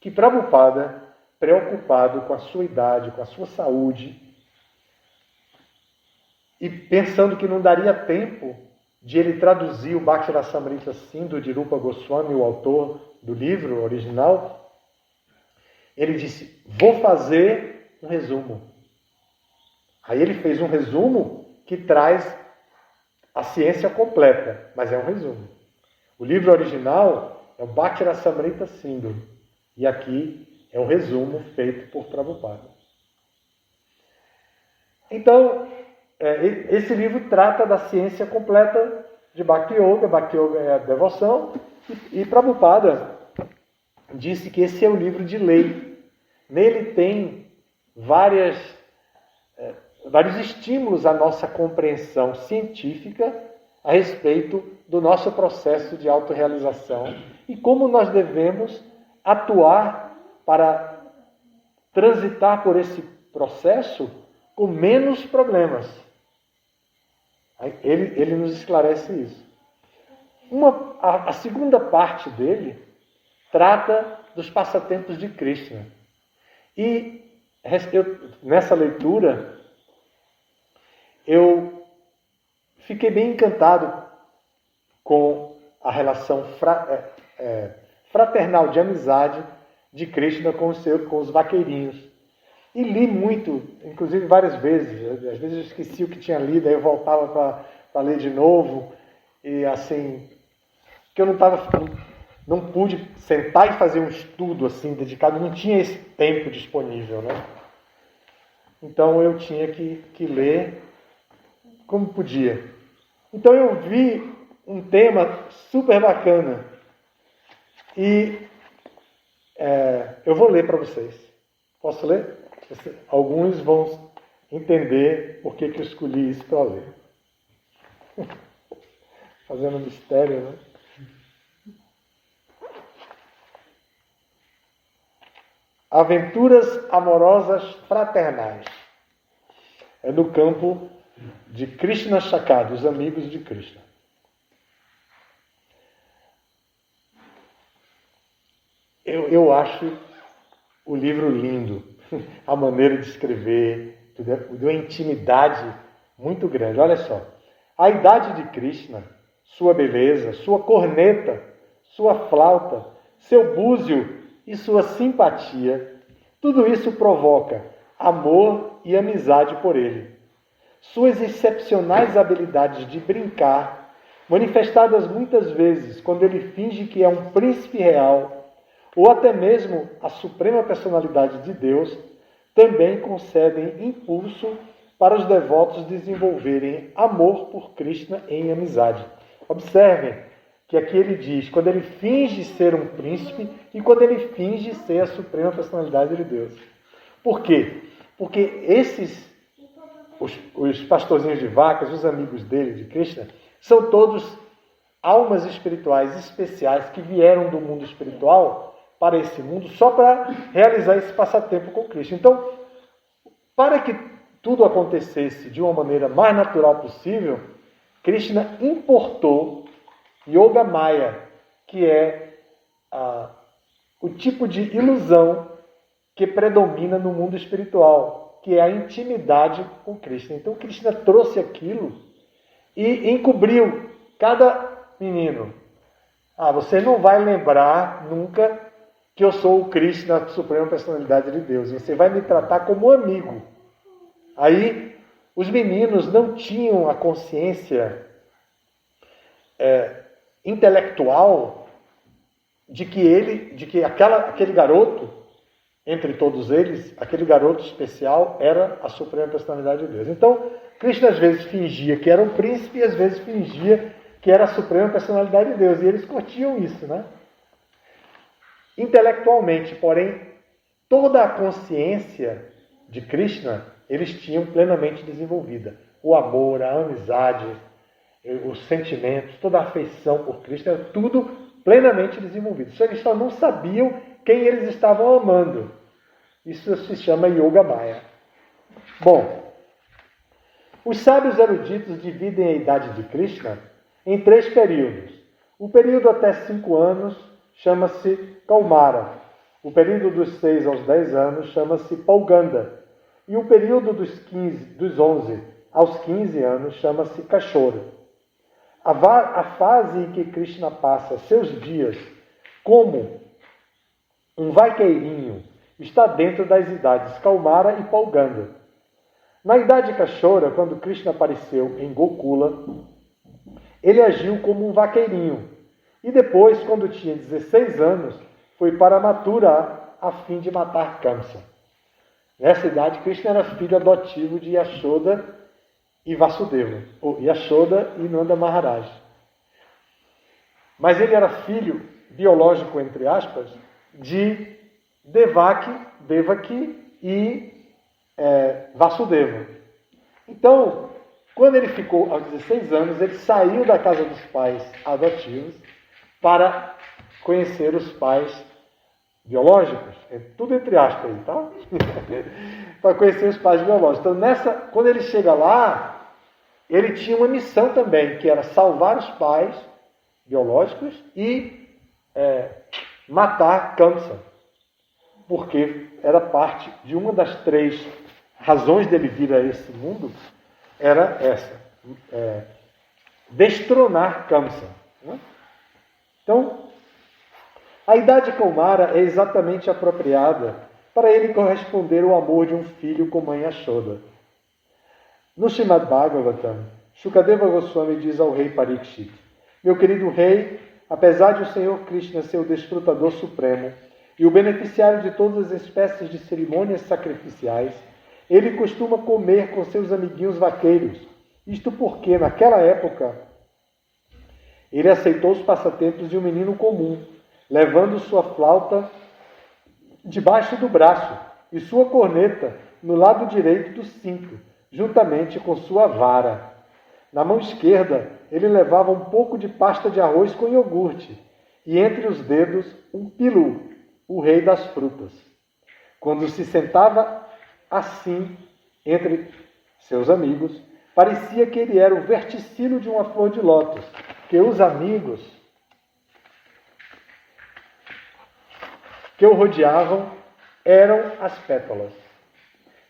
que Prabhupada, preocupado com a sua idade, com a sua saúde, e pensando que não daria tempo de ele traduzir o Bhakti Rasamrita Sindhu de Rupa Goswami, o autor do livro original, ele disse, vou fazer um resumo. Aí ele fez um resumo que traz a ciência completa, mas é um resumo. O livro original é o Bhakti Rasamrita Sindhu, e aqui é um resumo feito por Prabhupada. Então, esse livro trata da ciência completa de Bhakti Yoga. Bhakti Yoga é a devoção. E Prabhupada disse que esse é o livro de lei. Nele tem vários estímulos à nossa compreensão científica a respeito do nosso processo de autorrealização e como nós devemos atuar para transitar por esse processo com menos problemas. Ele nos esclarece isso. A segunda parte dele trata dos passatempos de Krishna. E nessa leitura, eu fiquei bem encantado com a relação fraternal de amizade de Krishna com os vaqueirinhos. E li muito, inclusive várias vezes. Às vezes eu esqueci o que tinha lido, aí eu voltava para ler de novo. E assim, que eu não pude sentar e fazer um estudo assim dedicado, não tinha esse tempo disponível, né? Então eu tinha que ler como podia. Então eu vi um tema super bacana. E eu vou ler para vocês. Posso ler? Alguns vão entender por que eu escolhi isso para ler. Fazendo mistério, né? Aventuras amorosas fraternais. É no campo de Krishna Shakad, os amigos de Krishna. Eu acho o livro lindo. A maneira de escrever, deu uma intimidade muito grande. Olha só. A idade de Krishna, sua beleza, sua corneta, sua flauta, seu búzio e sua simpatia, tudo isso provoca amor e amizade por ele. Suas excepcionais habilidades de brincar, manifestadas muitas vezes quando ele finge que é um príncipe real, ou até mesmo a suprema personalidade de Deus, também concedem impulso para os devotos desenvolverem amor por Krishna em amizade. Observem que aqui ele diz, quando ele finge ser um príncipe e quando ele finge ser a suprema personalidade de Deus. Por quê? Porque os pastorzinhos de vacas, os amigos dele, de Krishna, são todos almas espirituais especiais que vieram do mundo espiritual para esse mundo só para realizar esse passatempo com Krishna. Então, para que tudo acontecesse de uma maneira mais natural possível, Krishna importou Yoga Maya, que é o tipo de ilusão que predomina no mundo espiritual, que é a intimidade com Krishna. Então, Krishna trouxe aquilo e encobriu cada menino. Você não vai lembrar nunca que eu sou o Krishna, a suprema personalidade de Deus. Você vai me tratar como amigo. Aí, os meninos não tinham a consciência intelectual de que aquele garoto, entre todos eles, aquele garoto especial era a suprema personalidade de Deus. Então, Krishna às vezes fingia que era um príncipe e às vezes fingia que era a suprema personalidade de Deus. E eles curtiam isso, né? Intelectualmente, porém, toda a consciência de Krishna eles tinham plenamente desenvolvida. O amor, a amizade, os sentimentos, toda a afeição por Krishna, era tudo plenamente desenvolvido. Só eles só não sabiam quem eles estavam amando. Isso se chama Yoga Maya. Bom, os sábios eruditos dividem a idade de Krishna em 3 períodos. O período até 5 anos chama-se Kaumara. O período dos 6 aos 10 anos chama-se Pauganda. E o período dos 11 aos 15 anos chama-se Kashora. A fase em que Krishna passa seus dias como um vaqueirinho está dentro das idades Kaumara e Pauganda. Na idade Kashora, quando Krishna apareceu em Gokula, ele agiu como um vaqueirinho. E depois, quando tinha 16 anos, foi para Mathura a fim de matar Kamsa. Nessa idade, Krishna era filho adotivo de Yashoda e Vasudeva, ou Yashoda e Nanda Maharaj. Mas ele era filho biológico, entre aspas, de Devaki e Vasudeva. Então, quando ele ficou aos 16 anos, ele saiu da casa dos pais adotivos para conhecer os pais biológicos, tudo entre aspas aí, tá? Para conhecer os pais biológicos. Então, quando ele chega lá, ele tinha uma missão também, que era salvar os pais biológicos e matar Kamsa, porque era parte de uma das 3 razões dele vir a esse mundo, era essa, destronar Kamsa. Né? Então, a idade Kaumara é exatamente apropriada para ele corresponder ao amor de um filho com mãe Yashoda. No Srimad Bhagavatam, Shukadeva Goswami diz ao rei Parikshit: meu querido rei, apesar de o Senhor Krishna ser o desfrutador supremo e o beneficiário de todas as espécies de cerimônias sacrificiais, ele costuma comer com seus amiguinhos vaqueiros. Isto porque, naquela época, ele aceitou os passatempos de um menino comum, levando sua flauta debaixo do braço e sua corneta no lado direito do cinto, juntamente com sua vara. Na mão esquerda, ele levava um pouco de pasta de arroz com iogurte, e entre os dedos, um pilu, o rei das frutas. Quando se sentava assim entre seus amigos, parecia que ele era o verticilo de uma flor de lótus, que os amigos que o rodeavam eram as pétalas.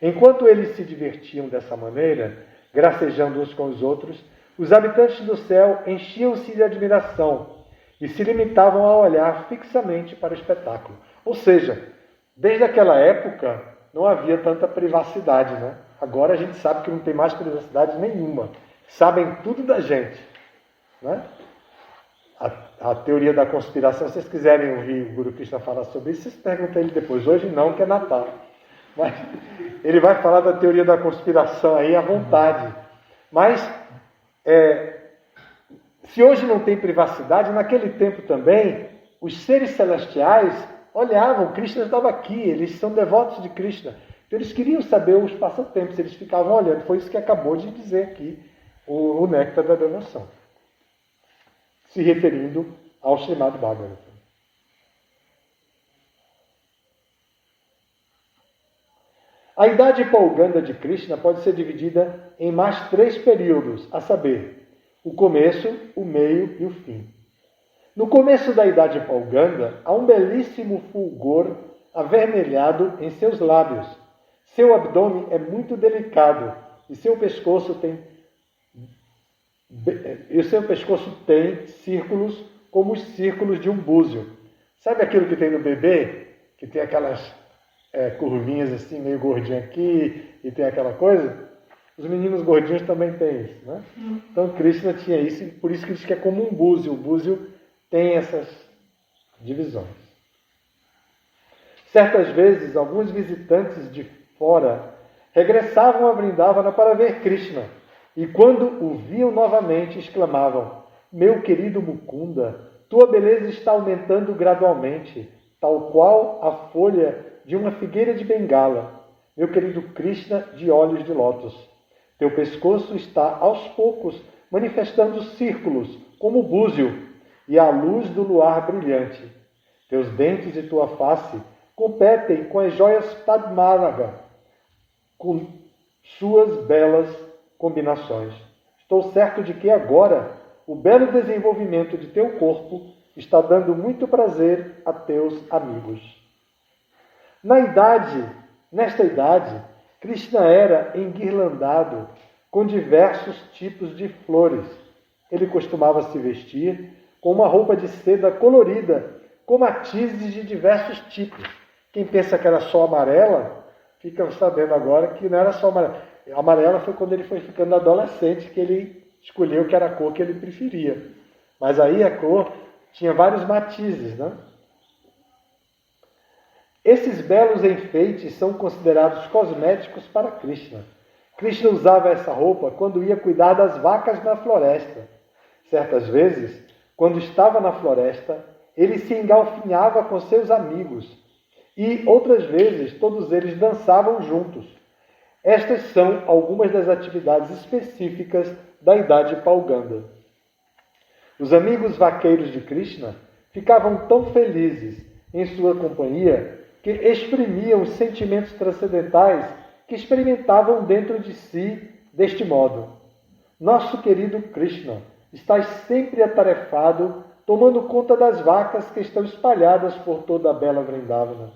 Enquanto eles se divertiam dessa maneira, gracejando uns com os outros, os habitantes do céu enchiam-se de admiração e se limitavam a olhar fixamente para o espetáculo. Ou seja, desde aquela época não havia tanta privacidade, né? Agora a gente sabe que não tem mais privacidade nenhuma. Sabem tudo da gente, né? A teoria da conspiração, se vocês quiserem ouvir o Guru Krishna falar sobre isso, vocês perguntam a ele depois. Hoje não, que é Natal. Mas ele vai falar da teoria da conspiração aí à vontade. Mas, se hoje não tem privacidade, naquele tempo também, os seres celestiais olhavam, Krishna estava aqui, eles são devotos de Krishna. Então eles queriam saber os passatempos, eles ficavam olhando. Foi isso que acabou de dizer aqui o néctar da devoção. Se referindo ao Srimad Bhagavatam. A idade Pauganda de Krishna pode ser dividida em mais 3 períodos, a saber, o começo, o meio e o fim. No começo da idade Pauganda, há um belíssimo fulgor avermelhado em seus lábios. Seu abdômen é muito delicado e seu pescoço tem círculos como os círculos de um búzio. Sabe aquilo que tem no bebê? Que tem aquelas curvinhas assim, meio gordinho aqui, e tem aquela coisa? Os meninos gordinhos também têm isso, né? Então Krishna tinha isso, e por isso que diz que é como um búzio. O búzio tem essas divisões. Certas vezes, alguns visitantes de fora regressavam a Vrindavana para ver Krishna, e quando o viam novamente, exclamavam: meu querido Mukunda, tua beleza está aumentando gradualmente, tal qual a folha de uma figueira de Bengala. Meu querido Krishna de olhos de lótus, teu pescoço está aos poucos manifestando círculos como búzio e a luz do luar brilhante. Teus dentes e tua face competem com as joias Padmaraga, com suas belas combinações. Estou certo de que agora o belo desenvolvimento de teu corpo está dando muito prazer a teus amigos. Nesta idade, Krishna era enguirlandado com diversos tipos de flores. Ele costumava se vestir com uma roupa de seda colorida, com matizes de diversos tipos. Quem pensa que era só amarela, fica sabendo agora que não era só amarela. Amarela foi quando ele foi ficando adolescente, que ele escolheu que era a cor que ele preferia. Mas aí a cor tinha vários matizes, né? Esses belos enfeites são considerados cosméticos para Krishna. Krishna usava essa roupa quando ia cuidar das vacas na floresta. Certas vezes, quando estava na floresta, ele se engalfinhava com seus amigos. E outras vezes, todos eles dançavam juntos. Estas são algumas das atividades específicas da idade Pauganda. Os amigos vaqueiros de Krishna ficavam tão felizes em sua companhia que exprimiam os sentimentos transcendentais que experimentavam dentro de si deste modo: nosso querido Krishna, estás sempre atarefado, tomando conta das vacas que estão espalhadas por toda a bela Vrindavana.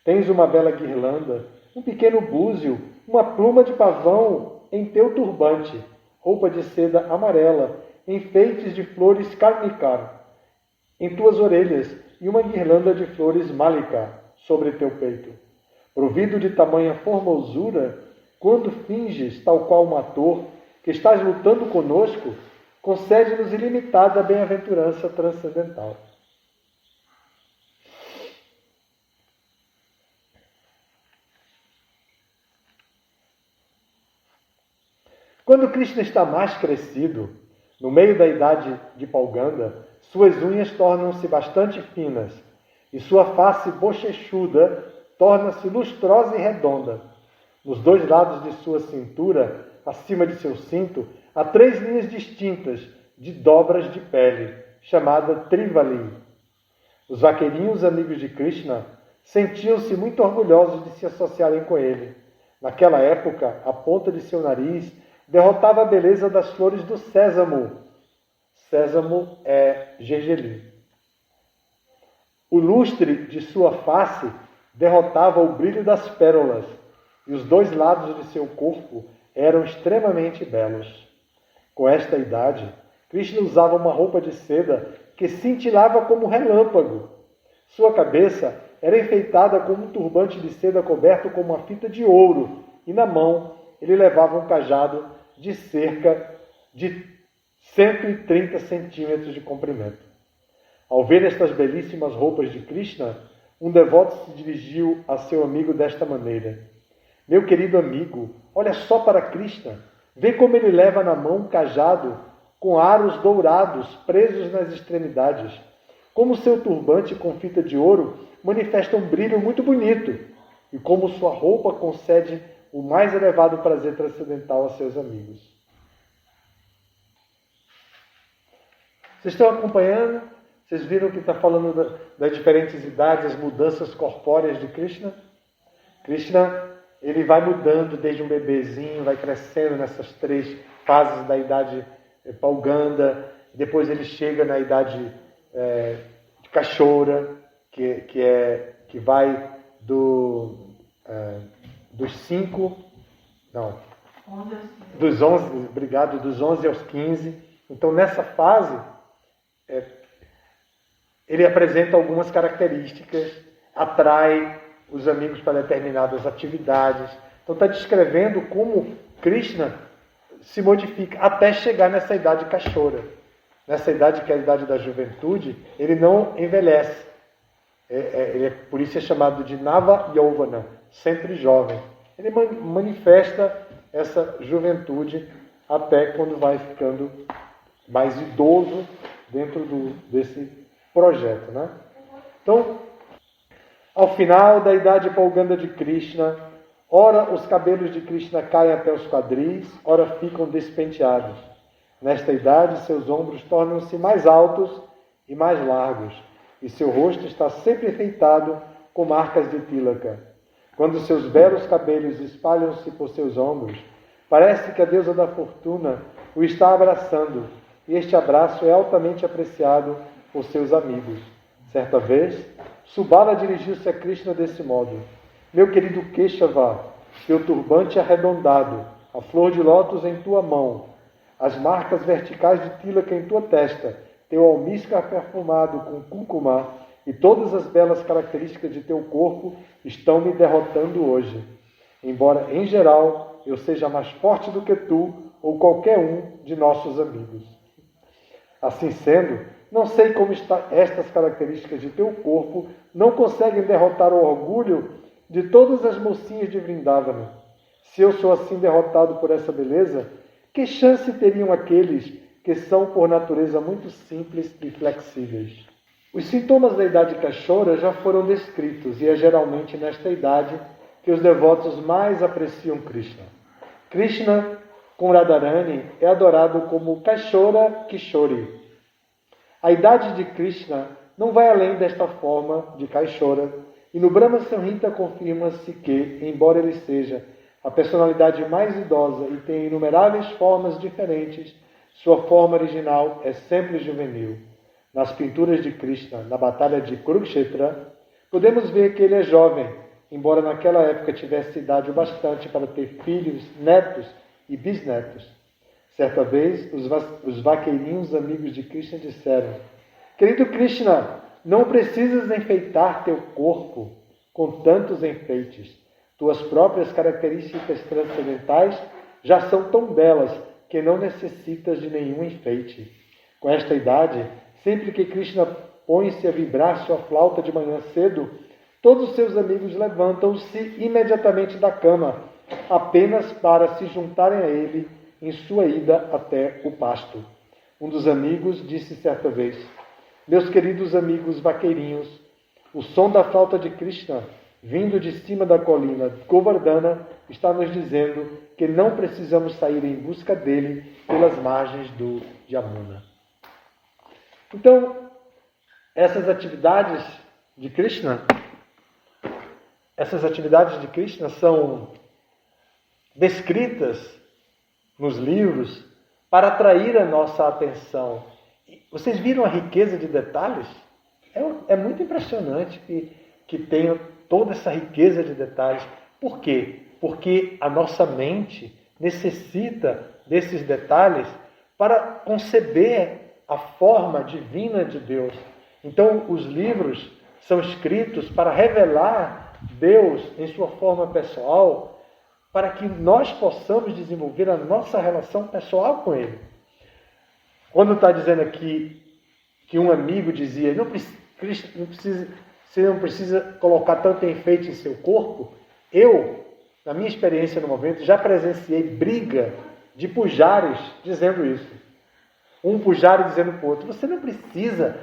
Tens uma bela guirlanda, um pequeno búzio, uma pluma de pavão em teu turbante, roupa de seda amarela, enfeites de flores karnikar em tuas orelhas e uma guirlanda de flores malika sobre teu peito. Provido de tamanha formosura, quando finges, tal qual um ator, que estás lutando conosco, concede-nos ilimitada bem-aventurança transcendental. Quando Krishna está mais crescido, no meio da idade de Pauganda, suas unhas tornam-se bastante finas e sua face bochechuda torna-se lustrosa e redonda. Nos 2 lados de sua cintura, acima de seu cinto, há 3 linhas distintas de dobras de pele, chamada Trivali. Os vaqueirinhos amigos de Krishna sentiam-se muito orgulhosos de se associarem com ele. Naquela época, a ponta de seu nariz derrotava a beleza das flores do sésamo. Sésamo é gergelim. O lustre de sua face derrotava o brilho das pérolas, e os 2 lados de seu corpo eram extremamente belos. Com esta idade, Krishna usava uma roupa de seda que cintilava como relâmpago. Sua cabeça era enfeitada com um turbante de seda coberto com uma fita de ouro, e na mão ele levava um cajado de cerca de 130 centímetros de comprimento. Ao ver estas belíssimas roupas de Krishna, um devoto se dirigiu a seu amigo desta maneira: Meu querido amigo, olha só para Krishna. Vê como ele leva na mão um cajado com aros dourados presos nas extremidades. Como seu turbante com fita de ouro manifesta um brilho muito bonito. E como sua roupa concede o mais elevado prazer transcendental a seus amigos. Vocês estão acompanhando? Vocês viram que está falando das diferentes idades, as mudanças corpóreas de Krishna? Krishna, ele vai mudando desde um bebezinho, vai crescendo nessas 3 fases da idade Pauganda, depois ele chega na idade de Kashora, que vai dos 11 aos 15. Então, nessa fase, ele apresenta algumas características, atrai os amigos para determinadas atividades. Então, está descrevendo como Krishna se modifica até chegar nessa idade Kashora. Nessa idade, que é a idade da juventude, ele não envelhece. Por isso é chamado de Nava Yovana, sempre jovem. Ele manifesta essa juventude até quando vai ficando mais idoso dentro desse projeto, né? Então, ao final da idade Pauganda de Krishna, ora os cabelos de Krishna caem até os quadris, ora ficam despenteados. Nesta idade, seus ombros tornam-se mais altos e mais largos, e seu rosto está sempre enfeitado com marcas de tilaka. Quando seus belos cabelos espalham-se por seus ombros, parece que a deusa da fortuna o está abraçando, e este abraço é altamente apreciado por seus amigos. Certa vez, Subala dirigiu-se a Krishna desse modo: meu querido Keshava, teu turbante arredondado, a flor de lótus em tua mão, as marcas verticais de tilaka em tua testa, teu almíscar perfumado com cúrcuma e todas as belas características de teu corpo estão me derrotando hoje. Embora, em geral, eu seja mais forte do que tu ou qualquer um de nossos amigos. Assim sendo, não sei como estas características de teu corpo não conseguem derrotar o orgulho de todas as mocinhas de Vrindavana. Se eu sou assim derrotado por essa beleza, que chance teriam aqueles que são por natureza muito simples e flexíveis? Os sintomas da idade Kashora já foram descritos e é geralmente nesta idade que os devotos mais apreciam Krishna. Krishna, com Radharani, é adorado como Kashora Kishori. A idade de Krishna não vai além desta forma de Kashora, e no Brahma Samhita confirma-se que, embora ele seja a personalidade mais idosa e tenha inumeráveis formas diferentes, sua forma original é sempre juvenil. Nas pinturas de Krishna, na batalha de Kurukshetra, podemos ver que ele é jovem, embora naquela época tivesse idade o bastante para ter filhos, netos e bisnetos. Certa vez, os vaqueirinhos amigos de Krishna disseram: querido Krishna, não precisas enfeitar teu corpo com tantos enfeites. Tuas próprias características transcendentais já são tão belas que não necessitas de nenhum enfeite. Com esta idade, sempre que Krishna põe-se a vibrar sua flauta de manhã cedo, todos os seus amigos levantam-se imediatamente da cama, apenas para se juntarem a ele em sua ida até o pasto. Um dos amigos disse certa vez: meus queridos amigos vaqueirinhos, o som da flauta de Krishna, vindo de cima da colina Govardhana, está nos dizendo que não precisamos sair em busca dele pelas margens do Yamuna. Então, essas atividades de Krishna são descritas nos livros para atrair a nossa atenção. Vocês viram a riqueza de detalhes? É muito impressionante que tenha toda essa riqueza de detalhes. Por quê? Porque a nossa mente necessita desses detalhes para conceber a forma divina de Deus. Então, os livros são escritos para revelar Deus em sua forma pessoal, para que nós possamos desenvolver a nossa relação pessoal com Ele. Quando está dizendo aqui que um amigo dizia: você não precisa colocar tanto enfeite em seu corpo, eu na minha experiência no momento, já presenciei briga de pujares dizendo isso. Um pujari dizendo para o outro, você não precisa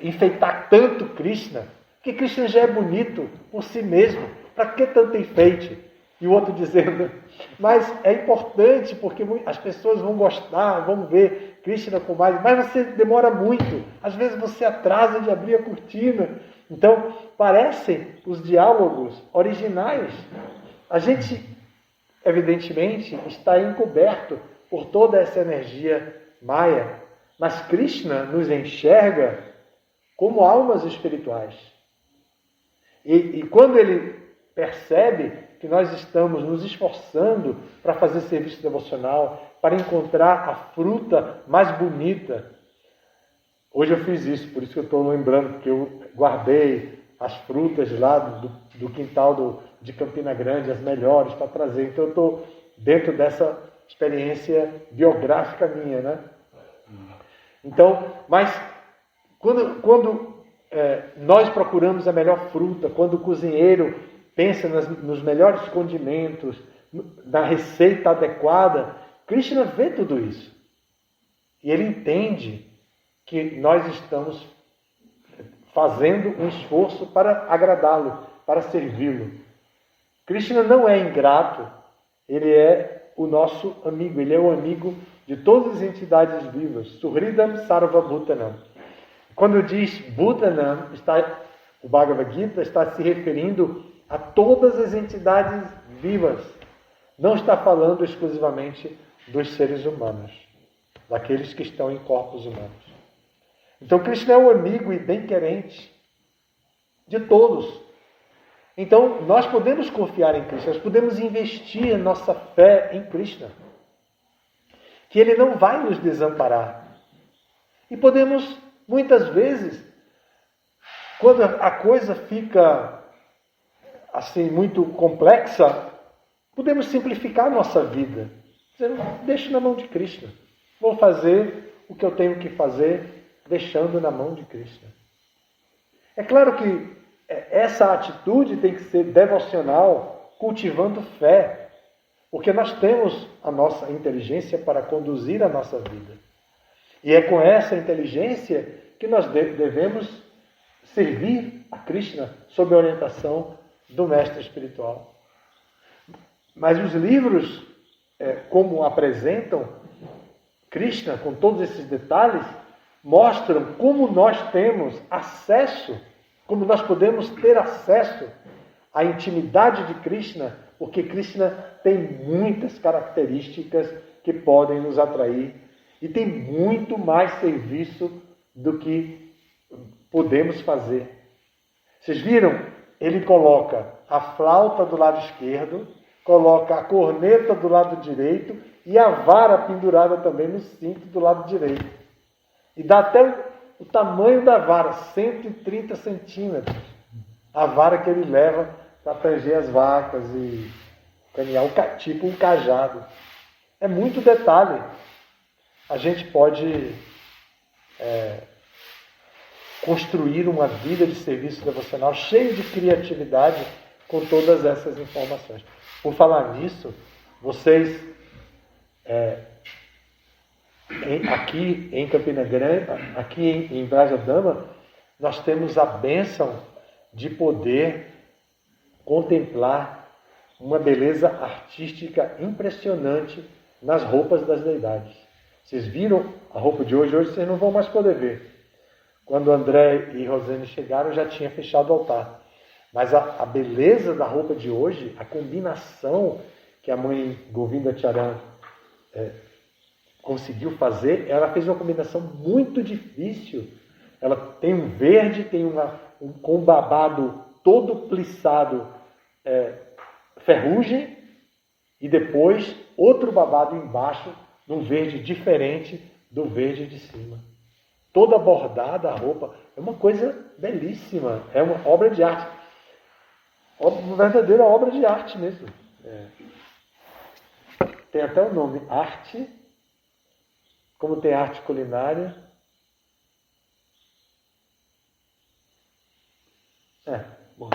enfeitar tanto Krishna, porque Krishna já é bonito por si mesmo. Para que tanto enfeite? E o outro dizendo, mas é importante porque as pessoas vão gostar, vão ver Krishna com mais, mas você demora muito. Às vezes você atrasa de abrir a cortina. Então, parecem os diálogos originais. A gente, evidentemente, está encoberto por toda essa energia Maya, mas Krishna nos enxerga como almas espirituais. E quando ele percebe que nós estamos nos esforçando para fazer serviço devocional, para encontrar a fruta mais bonita. Hoje eu fiz isso, por isso que eu estou lembrando, porque eu guardei as frutas lá do quintal de Campina Grande, as melhores, para trazer. Então eu estou dentro dessa experiência biográfica minha, né? Então, mas quando nós procuramos a melhor fruta, quando o cozinheiro pensa nos melhores condimentos, na receita adequada, Krishna vê tudo isso. E ele entende que nós estamos fazendo um esforço para agradá-lo, para servi-lo. Krishna não é ingrato, ele é o nosso amigo, ele é o amigo de todas as entidades vivas. Suhridam Sarva Bhutanam. Quando diz Bhutanam, o Bhagavad Gita está se referindo a todas as entidades vivas. Não está falando exclusivamente dos seres humanos, daqueles que estão em corpos humanos. Então, Krishna é o amigo e bem-querente de todos. Então, nós podemos confiar em Krishna, nós podemos investir nossa fé em Krishna, que Ele não vai nos desamparar. E podemos, muitas vezes, quando a coisa fica assim muito complexa, podemos simplificar a nossa vida. Dizendo, deixo na mão de Krishna. Vou fazer o que eu tenho que fazer, deixando na mão de Krishna. É claro que essa atitude tem que ser devocional, cultivando fé, porque nós temos a nossa inteligência para conduzir a nossa vida. E é com essa inteligência que nós devemos servir a Krishna sob a orientação do mestre espiritual. Mas os livros, como apresentam Krishna, com todos esses detalhes, mostram como nós temos acesso, como nós podemos ter acesso à intimidade de Krishna, porque Krishna tem muitas características que podem nos atrair e tem muito mais serviço do que podemos fazer. Vocês viram? Ele coloca a flauta do lado esquerdo, coloca a corneta do lado direito e a vara pendurada também no cinto do lado direito. E dá até o tamanho da vara, 130 centímetros. A vara que ele leva para tanger as vacas e caminhar, tipo um cajado. É muito detalhe. A gente pode construir uma vida de serviço devocional cheia de criatividade com todas essas informações. Por falar nisso, vocês aqui em Campina Grande, aqui em Brajadama, nós temos a bênção de poder contemplar uma beleza artística impressionante nas roupas das deidades. Vocês viram a roupa de hoje? Hoje vocês não vão mais poder ver. Quando André e Rosane chegaram, já tinha fechado o altar. Mas a beleza da roupa de hoje, a combinação que a mãe Govinda Charan conseguiu fazer, ela fez uma combinação muito difícil. Ela tem um verde, tem com um babado todo plissado, ferrugem, e depois outro babado embaixo, num verde diferente do verde de cima. Toda bordada a roupa, é uma coisa belíssima, é uma obra de arte. Uma verdadeira obra de arte mesmo. Tem até o nome, arte, como tem arte culinária. Bom,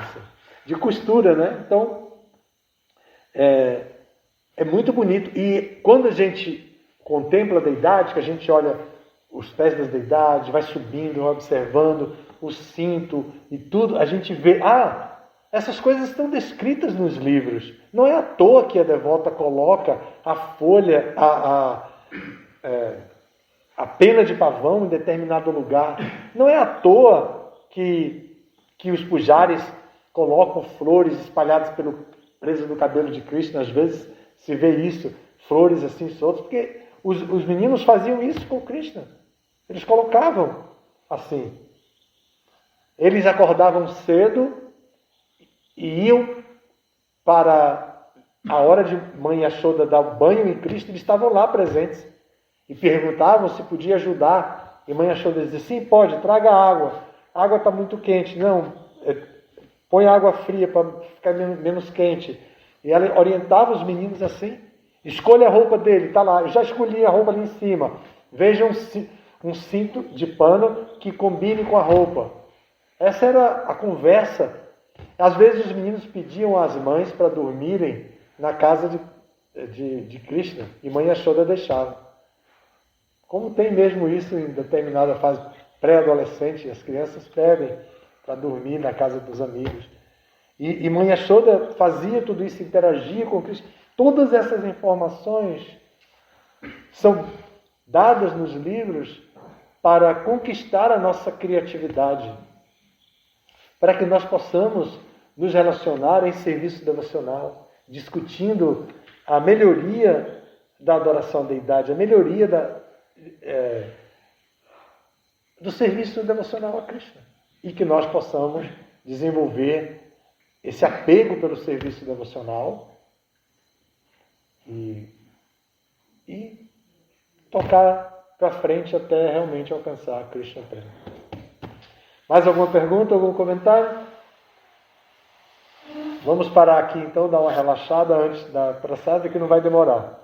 de costura, né? Então, é muito bonito. E quando a gente contempla a deidade, que a gente olha os pés das deidades, vai subindo, vai observando o cinto e tudo, a gente vê, essas coisas estão descritas nos livros. Não é à toa que a devota coloca a folha, a pena de pavão em determinado lugar. Não é à toa que os pujaris colocam flores espalhadas presas no cabelo de Krishna. Às vezes se vê isso, flores assim soltas, porque os meninos faziam isso com Krishna. Eles colocavam assim. Eles acordavam cedo e iam para a hora de Mãe Yashoda dar banho em Krishna. Eles estavam lá presentes e perguntavam se podia ajudar. E Mãe Yashoda dizia, sim, pode, traga água. A água está muito quente. Não, põe água fria para ficar menos quente. E ela orientava os meninos assim. Escolha a roupa dele, está lá. Eu já escolhi a roupa ali em cima. Vejam um cinto de pano que combine com a roupa. Essa era a conversa. Às vezes os meninos pediam às mães para dormirem na casa de Krishna. E Mãe Yashoda deixava. Como tem mesmo isso em determinada fase pré-adolescente, as crianças pedem para dormir na casa dos amigos. E Mãe Yashoda fazia tudo isso, interagia com Krishna. Todas essas informações são dadas nos livros para conquistar a nossa criatividade, para que nós possamos nos relacionar em serviço devocional, discutindo a melhoria da adoração à deidade, a melhoria do serviço devocional a Krishna. E que nós possamos desenvolver esse apego pelo serviço devocional e tocar para frente até realmente alcançar a Krishna Prema. Mais alguma pergunta, algum comentário? Vamos parar aqui então, dar uma relaxada antes da praçada, que não vai demorar.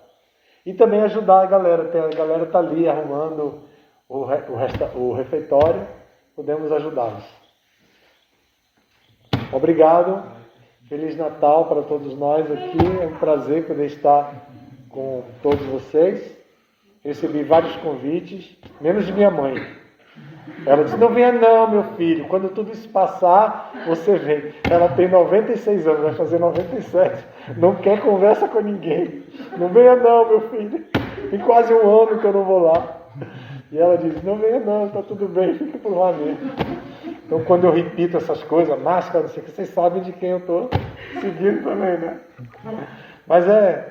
E também ajudar a galera. A galera está ali arrumando o refeitório. Podemos ajudá-los. Obrigado. Feliz Natal para todos nós aqui. É um prazer poder estar com todos vocês. Recebi vários convites, menos de minha mãe. Ela disse, não venha não, meu filho. Quando tudo isso passar, você vem. Ela tem 96 anos, vai fazer 97. Não quer conversa com ninguém. Não venha não, meu filho. Tem quase um ano que eu não vou lá. E ela diz, não venha não, está tudo bem, fica por lá mesmo. Então quando eu repito essas coisas, máscara, não sei o que, vocês sabem de quem eu estou seguindo também, né? Mas é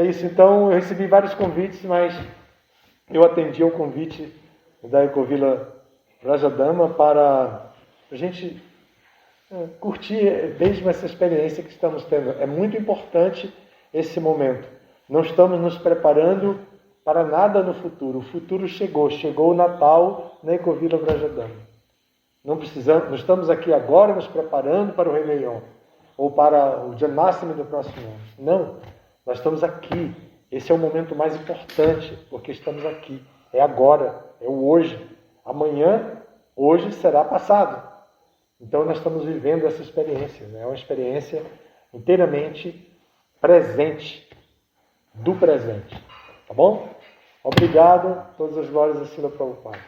isso. Então eu recebi vários convites, mas eu atendi ao convite da Ecovila Vrajadama para a gente curtir mesmo essa experiência que estamos tendo. É muito importante esse momento. Não estamos nos preparando para nada no futuro. O futuro chegou o Natal na Ecovila Vrajadama. Não estamos aqui agora nos preparando para o Réveillon ou para o Janmashtami do próximo ano. Não, nós estamos aqui. Esse é o momento mais importante, porque estamos aqui. É agora, é o hoje. Amanhã, hoje será passado. Então nós estamos vivendo essa experiência. É uma experiência inteiramente presente, do presente. Tá bom? Obrigado. Todas as glórias a Srila Prabhupada.